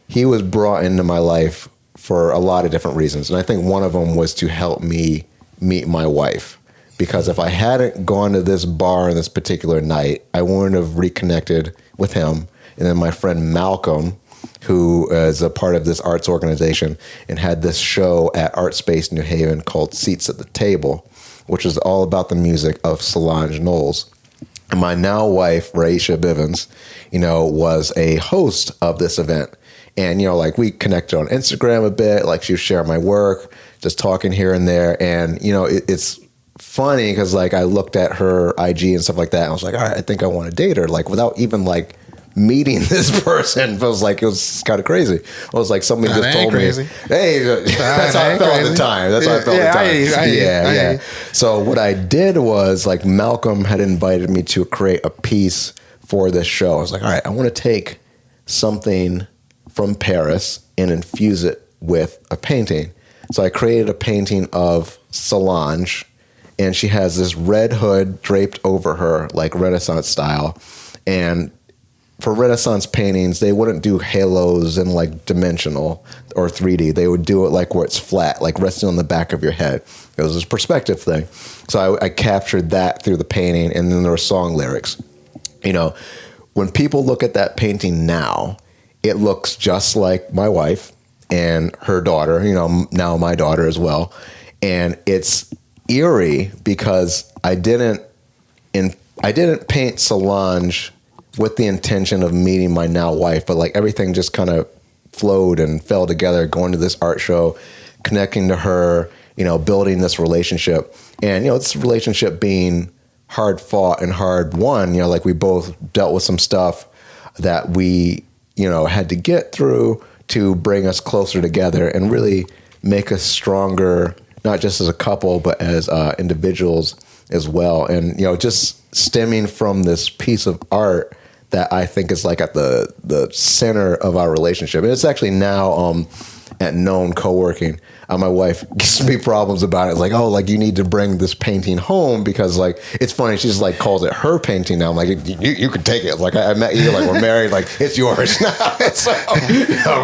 He was brought into my life for a lot of different reasons. And I think one of them was to help me meet my wife. Because if I hadn't gone to this bar on this particular night, I wouldn't have reconnected with him. And then my friend Malcolm, who is a part of this arts organization and had this show at Art Space New Haven called Seats at the Table, which is all about the music of Solange Knowles. And my now wife, Raisha Bivens, was a host of this event. And, like we connected on Instagram a bit, like she was sharing my work, just talking here and there. And, it's funny because like I looked at her IG and stuff like that. And I was like, all right, I think I want to date her. Like without even like meeting this person. It was kind of crazy. It was like somebody just told me, hey, that's how I felt at the time. That's how I felt at the time. Yeah. So what I did was like Malcolm had invited me to create a piece for this show. I was like, all right, I want to take something from Paris and infuse it with a painting. So I created a painting of Solange, and she has this red hood draped over her, like Renaissance style. And for Renaissance paintings, they wouldn't do halos and like dimensional or 3D. They would do it like where it's flat, like resting on the back of your head. It was this perspective thing. So I captured that through the painting, and then there were song lyrics. When people look at that painting now, it looks just like my wife and her daughter, now my daughter as well. And it's eerie because I didn't paint Solange with the intention of meeting my now wife, but like everything just kind of flowed and fell together, going to this art show, connecting to her, building this relationship. And, this relationship being hard fought and hard won, like we both dealt with some stuff that we, had to get through to bring us closer together and really make us stronger, not just as a couple, but as individuals as well. And, just stemming from this piece of art that I think is like at the center of our relationship. And it's actually now at Known Co-working. My wife gives me problems about it. It's like, oh, like you need to bring this painting home because like, it's funny. She just like calls it her painting now. I'm like, you can take it. It's like, I met you, like we're married, like it's yours now. So,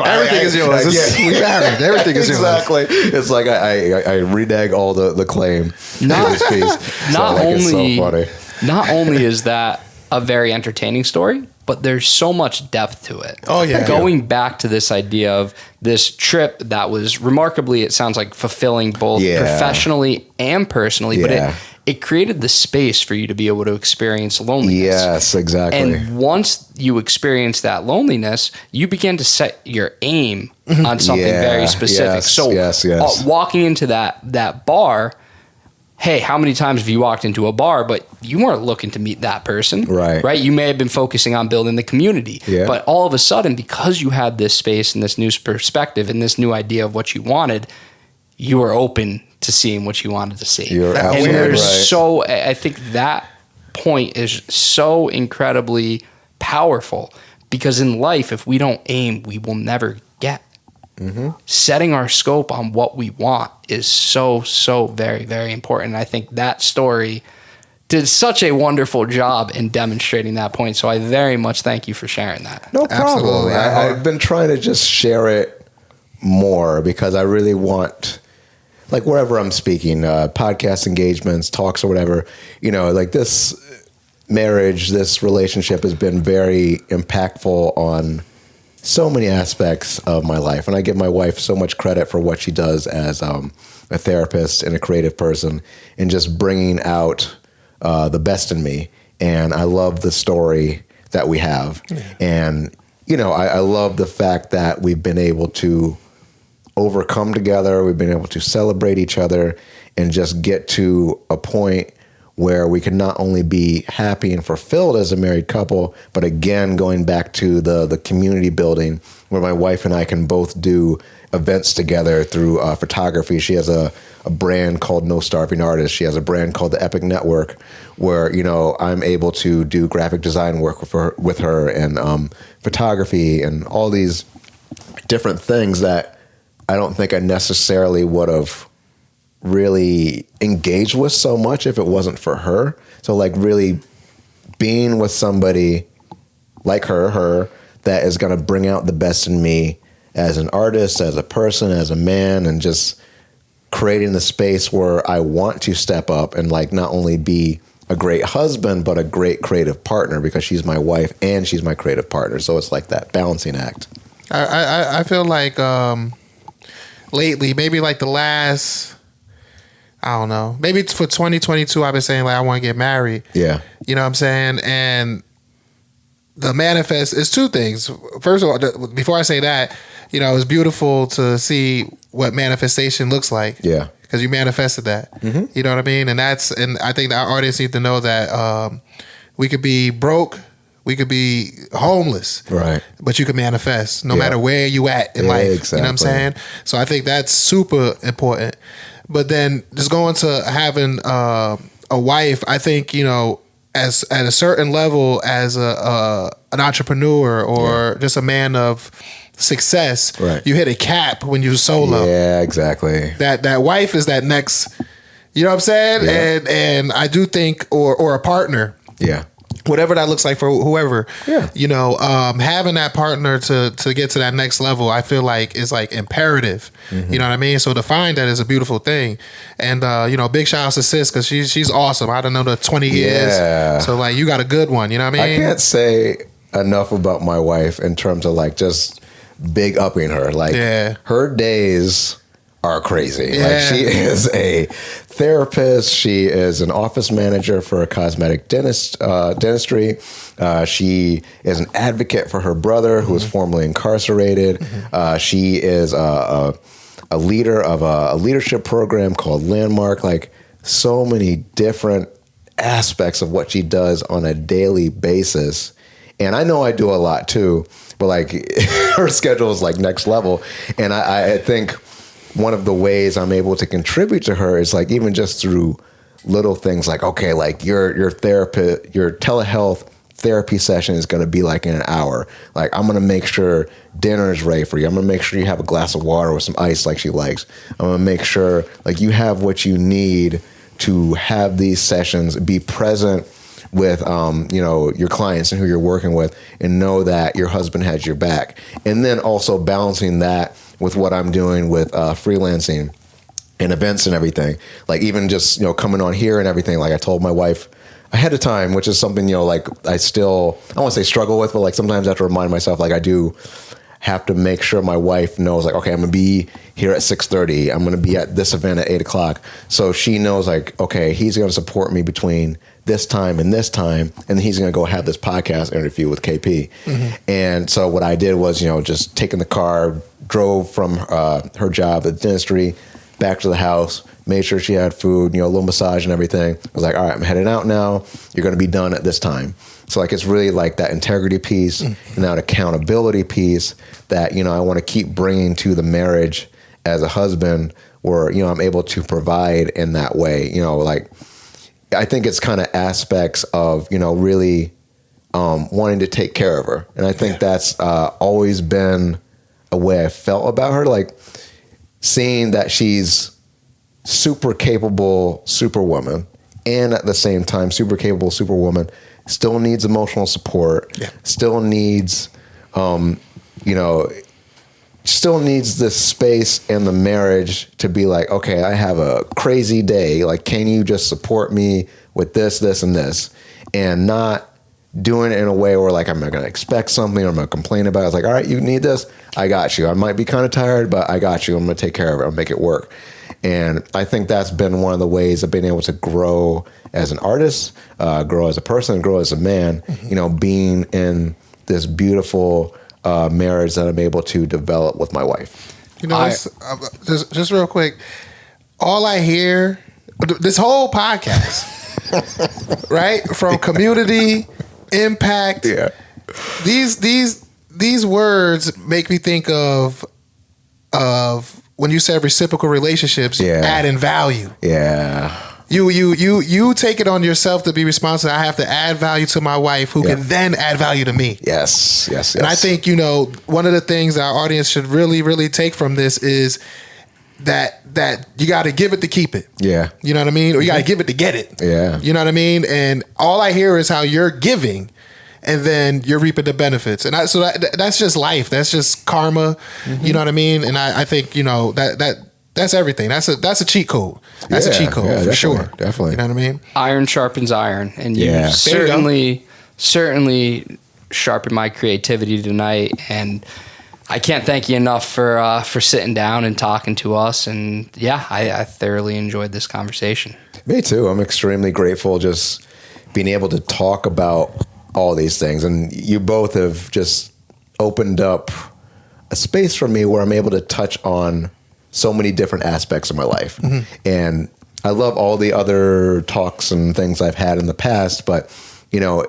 everything is yours. We married. Everything is yours. Exactly. It's like I renege all the claim to this piece. It's so funny. Not only is that a very entertaining story, but there's so much depth to it. Oh, yeah. Going back to this idea of this trip that was remarkably, it sounds like fulfilling both professionally and personally, but it created the space for you to be able to experience loneliness. Yes, exactly. And once you experience that loneliness, you begin to set your aim on something very specific. Walking into that bar, hey, how many times have you walked into a bar, but you weren't looking to meet that person, right? You may have been focusing on building the community, but all of a sudden, because you had this space and this new perspective and this new idea of what you wanted, you were open to seeing what you wanted to see. I think that point is so incredibly powerful because in life, if we don't aim, we will never get. Setting our scope on what we want is so very, very important. I think that story did such a wonderful job in demonstrating that point. So I very much thank you for sharing that. No problem. I've been trying to just share it more because I really want, like wherever I'm speaking, podcast engagements, talks or whatever, like this marriage, this relationship has been very impactful on so many aspects of my life. And I give my wife so much credit for what she does as a therapist and a creative person and just bringing out the best in me. And I love the story that we have. And, I love the fact that we've been able to overcome together. We've been able to celebrate each other and just get to a point where we can not only be happy and fulfilled as a married couple, but again, going back to the community building where my wife and I can both do events together through photography. She has a brand called No Starving Artist. She has a brand called The Epic Network where, I'm able to do graphic design work with her and photography and all these different things that I don't think I necessarily would have really engaged with so much if it wasn't for her. So like really being with somebody like her that is going to bring out the best in me as an artist, as a person, as a man, and just creating the space where I want to step up and like not only be a great husband, but a great creative partner because she's my wife and she's my creative partner. So it's like that balancing act. I feel like lately, maybe like the last, I don't know, maybe it's for 2022, I've been saying like I want to get married. Yeah. You know what I'm saying? And the manifest is two things. First of all, before I say that, it's beautiful to see what manifestation looks like. Yeah. Because you manifested that. Mm-hmm. You know what I mean? And I think our audience need to know that we could be broke, we could be homeless, right? But you can manifest no matter where you at in life. Exactly. You know what I'm saying? So I think that's super important. But then just going to having a wife, I think, as at a certain level as an entrepreneur or just a man of success, right. You hit a cap when you solo. Yeah, exactly. That wife is that next, you know what I'm saying? Yeah. And I do think, or a partner. Yeah. Whatever that looks like for whoever. Yeah. Having that partner to get to that next level, I feel like is like imperative. Mm-hmm. You know what I mean? So to find that is a beautiful thing. And big shout out to Sis, because she's awesome. I don't know the 20 years. Yeah. So like you got a good one, you know what I mean? I can't say enough about my wife in terms of like just big upping her. Like her days are crazy. Yeah. Like she is a therapist. She is an office manager for a cosmetic dentistry. She is an advocate for her brother who was formerly incarcerated. Mm-hmm. She is a leader of a leadership program called Landmark. Like so many different aspects of what she does on a daily basis. And I know I do a lot too, but like her schedule is like next level. And I think one of the ways I'm able to contribute to her is like even just through little things like, okay, like your therapist, your telehealth therapy session is going to be like in an hour. Like I'm going to make sure dinner is ready for you. I'm going to make sure you have a glass of water with some ice like she likes. I'm going to make sure like you have what you need to have these sessions, be present with your clients and who you're working with, and know that your husband has your back. And then also balancing that with what I'm doing with freelancing and events and everything. Like even just coming on here and everything. Like I told my wife ahead of time, which is something like I don't want to say struggle with, but like sometimes I have to remind myself, like I do have to make sure my wife knows, like, okay, I'm gonna be here at 6:30. I'm gonna be at this event at 8:00. So she knows, like, okay, he's gonna support me between this time, and then he's gonna go have this podcast interview with KP. Mm-hmm. And so what I did was, just taking the car, drove from her job at the dentistry back to the house, made sure she had food, a little massage and everything. I was like, all right, I'm heading out now. You're gonna be done at this time. So like it's really like that integrity piece and that accountability piece that, I want to keep bringing to the marriage as a husband where, I'm able to provide in that way. Like I think it's kind of aspects of, really wanting to take care of her. And I think that's always been a way I felt about her. Like seeing that she's super capable superwoman and at the same time super capable superwoman, still needs emotional support, still needs, still needs this space in the marriage to be like, okay, I have a crazy day. Like, can you just support me with this, this, and this? And not doing it in a way where like, I'm not going to expect something or I'm going to complain about it. It's like, all right, you need this. I got you. I might be kind of tired, but I got you. I'm going to take care of it. I'll make it work. And I think that's been one of the ways of being able to grow as an artist, grow as a person, grow as a man, being in this beautiful marriage that I'm able to develop with my wife. Just real quick, all I hear, this whole podcast, right? From community, impact, these words make me think of when you said reciprocal relationships, adding value. Yeah. You take it on yourself to be responsible. I have to add value to my wife, who can then add value to me. Yes. And I think, one of the things our audience should really, really take from this is that you got to give it to keep it. Yeah. You know what I mean? Or you got to give it to get it. Yeah. You know what I mean? And all I hear is how you're giving, and then you're reaping the benefits. And that's just life. That's just karma. Mm-hmm. You know what I mean? And I think, that's everything. That's a cheat code. That's a cheat code for sure. Definitely. You know what I mean? Iron sharpens iron. And you certainly sharpened my creativity tonight. And I can't thank you enough for sitting down and talking to us. And I thoroughly enjoyed this conversation. Me too. I'm extremely grateful just being able to talk about all these things. And you both have just opened up a space for me where I'm able to touch on so many different aspects of my life. And I love all the other talks and things I've had in the past, but you know,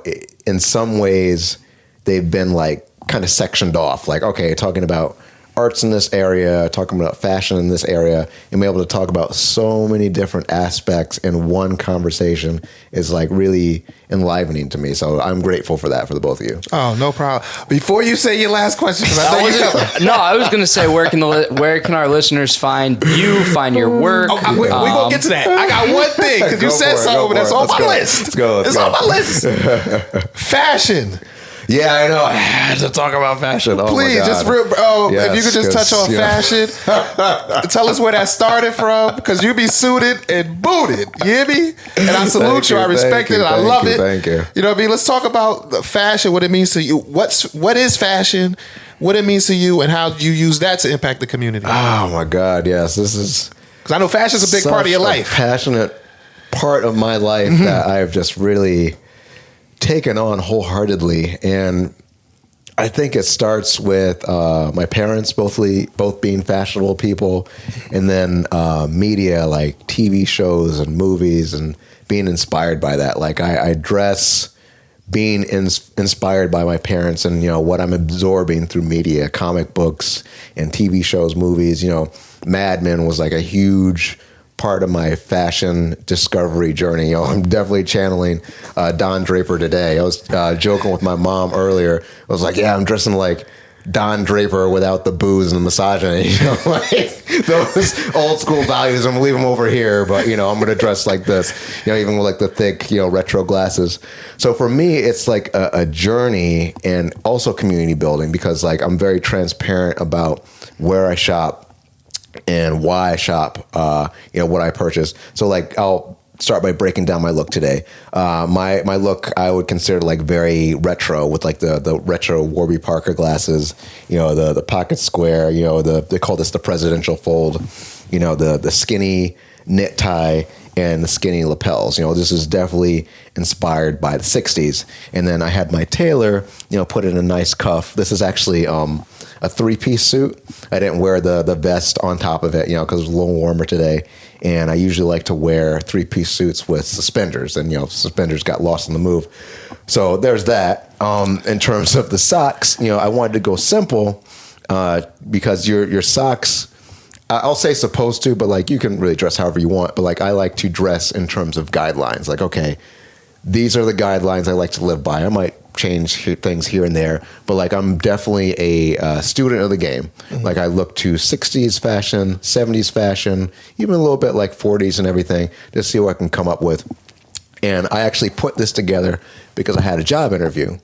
in some ways they've been like kind of sectioned off, like, okay, talking about arts in this area, talking about fashion in this area, and be able to talk about so many different aspects in one conversation is like really enlivening to me. So I'm grateful for that for the both of you. Oh, no problem. Before you say your last question, 'cause I was going to say, where can our listeners find you, find your work? We're going to get to that. I got one thing, because you said something that's on my list. Let's go. It's on my list. Fashion. Yeah, I know. I had to talk about fashion. Oh, please, just if you could just touch on fashion, tell us where that started from, because you be suited and booted. You hear me? And I salute you. I respect it. I love it. Thank you. You know what I mean? Let's talk about the fashion, what it means to you. What is fashion? What it means to you, and how you use that to impact the community. Oh my God, yes. This is because I know fashion is a big part of your life. Passionate part of my life that I've just really taken on wholeheartedly. And I think it starts with my parents both being fashionable people, and then media like TV shows and movies, and being inspired by that. Like I dress being inspired by my parents, and you know what I'm absorbing through media, comic books and TV shows, movies. You know, Mad Men was like a huge part of my fashion discovery journey. You know, I'm definitely channeling Don Draper today. I was joking with my mom earlier. I was like, yeah, I'm dressing like Don Draper without the booze and the misogyny. You know, like those old school values, I'm gonna leave them over here, but you know, I'm gonna dress like this. You know, even with like the thick, you know, retro glasses. So for me, it's like a journey, and also community building, because like I'm very transparent about where I shop and why I shop, you know, what I purchase. So like I'll start by breaking down my look today. My look I would consider like very retro, with like the retro Warby Parker glasses, you know, the pocket square, you know, they call this the presidential fold, you know, the skinny knit tie and the skinny lapels. You know, this is definitely inspired by the 60s. And then I had my tailor, you know, put in a nice cuff. This is actually a three-piece suit. I didn't wear the vest on top of it, you know, because it was a little warmer today. And I usually like to wear three-piece suits with suspenders, and, you know, suspenders got lost in the move. So there's that. In terms of the socks, you know, I wanted to go simple because your socks, I'll say supposed to, but like you can really dress however you want. But like I like to dress in terms of guidelines. Like, okay, these are the guidelines I like to live by. I might change things here and there, but like I'm definitely a student of the game. Like I look to 60s fashion, 70s fashion, even a little bit like 40s and everything, to see what I can come up with. And I actually put this together because I had a job interview.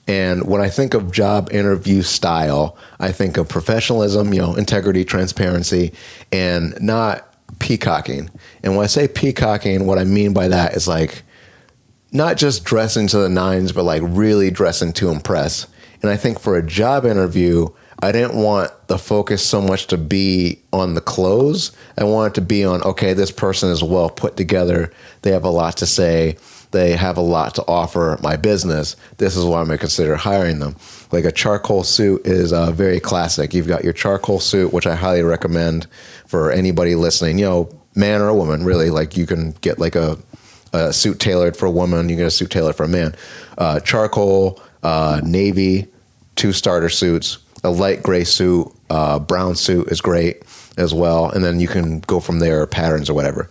And when I think of job interview style, I think of professionalism, you know, integrity, transparency, and not peacocking. And when I say peacocking, what I mean by that is like not just dressing to the nines, but like really dressing to impress. And I think for a job interview, I didn't want the focus so much to be on the clothes. I wanted to be on, okay, this person is well put together. They have a lot to say. They have a lot to offer my business. This is why I'm going to consider hiring them. Like a charcoal suit is very classic. You've got your charcoal suit, which I highly recommend for anybody listening, you know, man or a woman, really. Like you can get like a suit tailored for a woman. You get a suit tailored for a man. Charcoal, navy, 2 starter suits, a light gray suit, brown suit is great as well. And then you can go from there, patterns or whatever.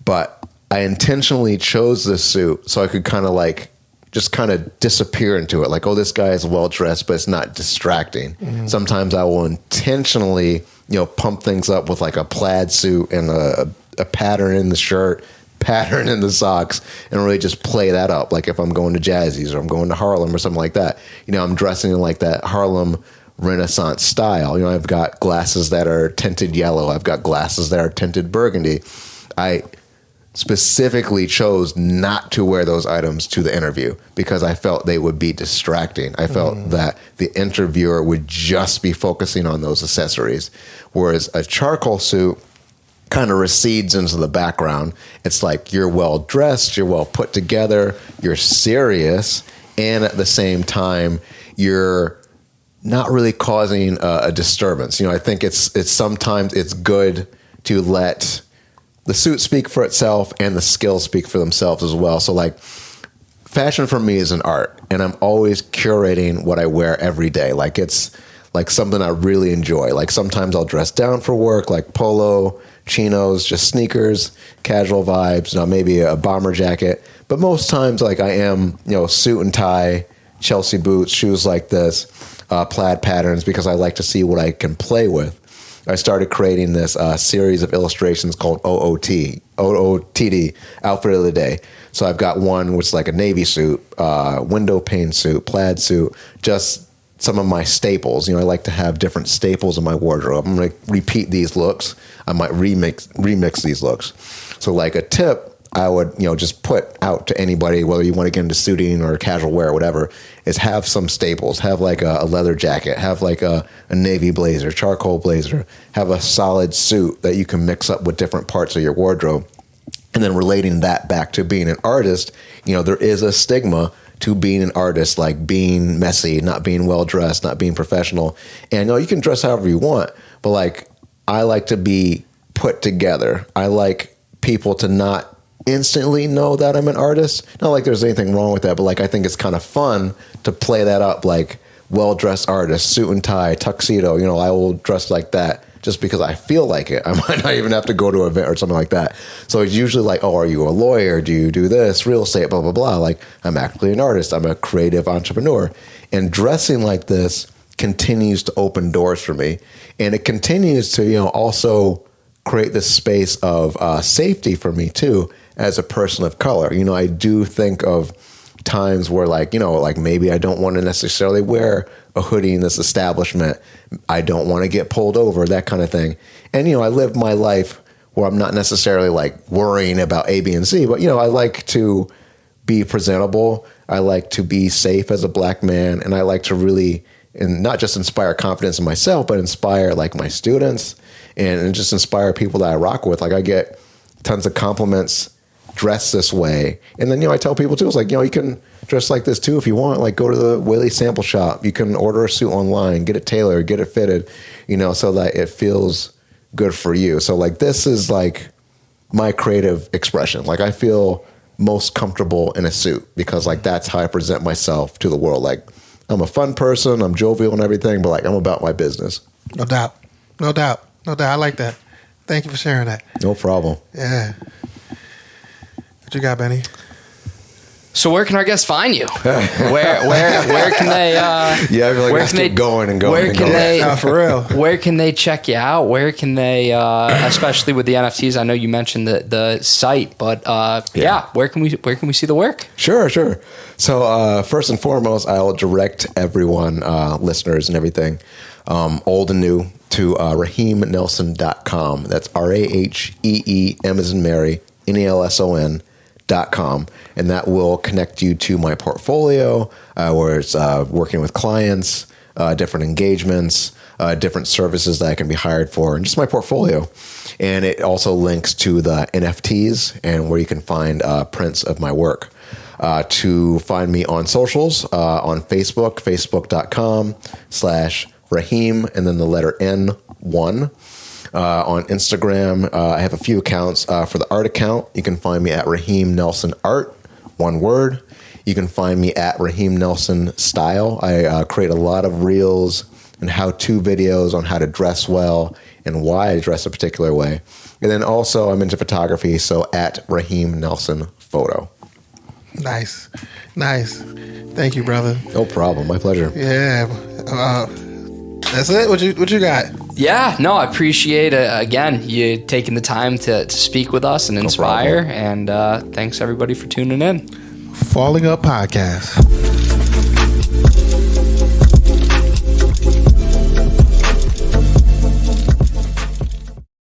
But I intentionally chose this suit so I could kind of like just kind of disappear into it. Like, oh, this guy is well dressed, but it's not distracting. Sometimes I will intentionally, you know, pump things up with like a plaid suit and a pattern in the shirt, pattern in the socks, and really just play that up. Like if I'm going to Jazzy's or I'm going to Harlem or something like that, you know, I'm dressing in like that Harlem Renaissance style. You know, I've got glasses that are tinted yellow. I've got glasses that are tinted burgundy. I specifically chose not to wear those items to the interview because I felt they would be distracting. I felt that the interviewer would just be focusing on those accessories. Whereas a charcoal suit kind of recedes into the background. It's like you're well dressed, you're well put together, you're serious, and at the same time, you're not really causing a disturbance. I think it's sometimes it's good to let the suit speak for itself and the skills speak for themselves as well. So like fashion for me is an art, and I'm always curating what I wear every day. Like it's like something I really enjoy. Like sometimes I'll dress down for work, like polo, chinos, just sneakers, casual vibes, maybe a bomber jacket. But most times like I am, suit and tie, Chelsea boots, shoes like this, plaid patterns, because I like to see what I can play with. I started creating this series of illustrations called OOTD, Outfit of the Day. So I've got one which is like a navy suit, window pane suit, plaid suit, just some of my staples. I like to have different staples in my wardrobe. I'm going to repeat these looks. I might remix these looks. So like a tip I would, just put out to anybody, whether you want to get into suiting or casual wear or whatever, is have some staples. Have like a leather jacket, have like a navy blazer, charcoal blazer, have a solid suit that you can mix up with different parts of your wardrobe. And then relating that back to being an artist, there is a stigma to being an artist, like being messy, not being well-dressed, not being professional. And you can dress however you want, but like I like to be put together. I like people to not instantly know that I'm an artist. Not like there's anything wrong with that, but like I think it's kind of fun to play that up, like well-dressed artist, suit and tie, tuxedo. I will dress like that just because I feel like it. I might not even have to go to an event or something like that. So it's usually like, oh, are you a lawyer? Do you do this? Real estate, blah, blah, blah. Like I'm actually an artist. I'm a creative entrepreneur. And dressing like this continues to open doors for me. And it continues to, also create this space of safety for me too, as a person of color. I do think of times where like maybe I don't want to necessarily wear a hoodie in this establishment. I don't want to get pulled over, that kind of thing. And, I live my life where I'm not necessarily like worrying about A, B, and C, but, I like to be presentable. I like to be safe as a black man. And I like to really, and not just inspire confidence in myself, but inspire like my students and just inspire people that I rock with. Like I get tons of compliments dress this way. And then, I tell people too, it's like, you can dress like this too if you want. Like go to the Whaley sample shop. You can order a suit online, get it tailored, get it fitted, so that it feels good for you. So like this is like my creative expression. Like I feel most comfortable in a suit because like that's how I present myself to the world. Like I'm a fun person, I'm jovial and everything, but like I'm about my business. No doubt. I like that. Thank you for sharing that. No problem. Yeah. What you got, Benny? So where can our guests find you? Where can they? Yeah, I feel like where let's can they keep going and going. Where and can going. they? For real. Where can they check you out? Where can they? Especially with the NFTs, I know you mentioned the site, but where can we see the work? Sure. So first and foremost, I'll direct everyone, listeners and everything, old and new, to RaheemNelson.com. That's RAHEEM as in Mary, NELSON.com, and that will connect you to my portfolio, where it's working with clients, different engagements, different services that I can be hired for, and just my portfolio. And it also links to the NFTs and where you can find prints of my work. To find me on socials, on Facebook, facebook.com/Raheem, and then the letter N1. On Instagram, I have a few accounts. For the art account, you can find me at Raheem Nelson Art, one word. You can find me at Raheem Nelson Style. I create a lot of reels and how-to videos on how to dress well and why I dress a particular way. And then also I'm into photography, so at Raheem Nelson Photo. Nice. Thank you, brother. No problem. My pleasure. Yeah. That's it? What you got? Yeah, no, I appreciate again you taking the time to speak with us and inspire. And thanks everybody for tuning in. Falling Up Podcast.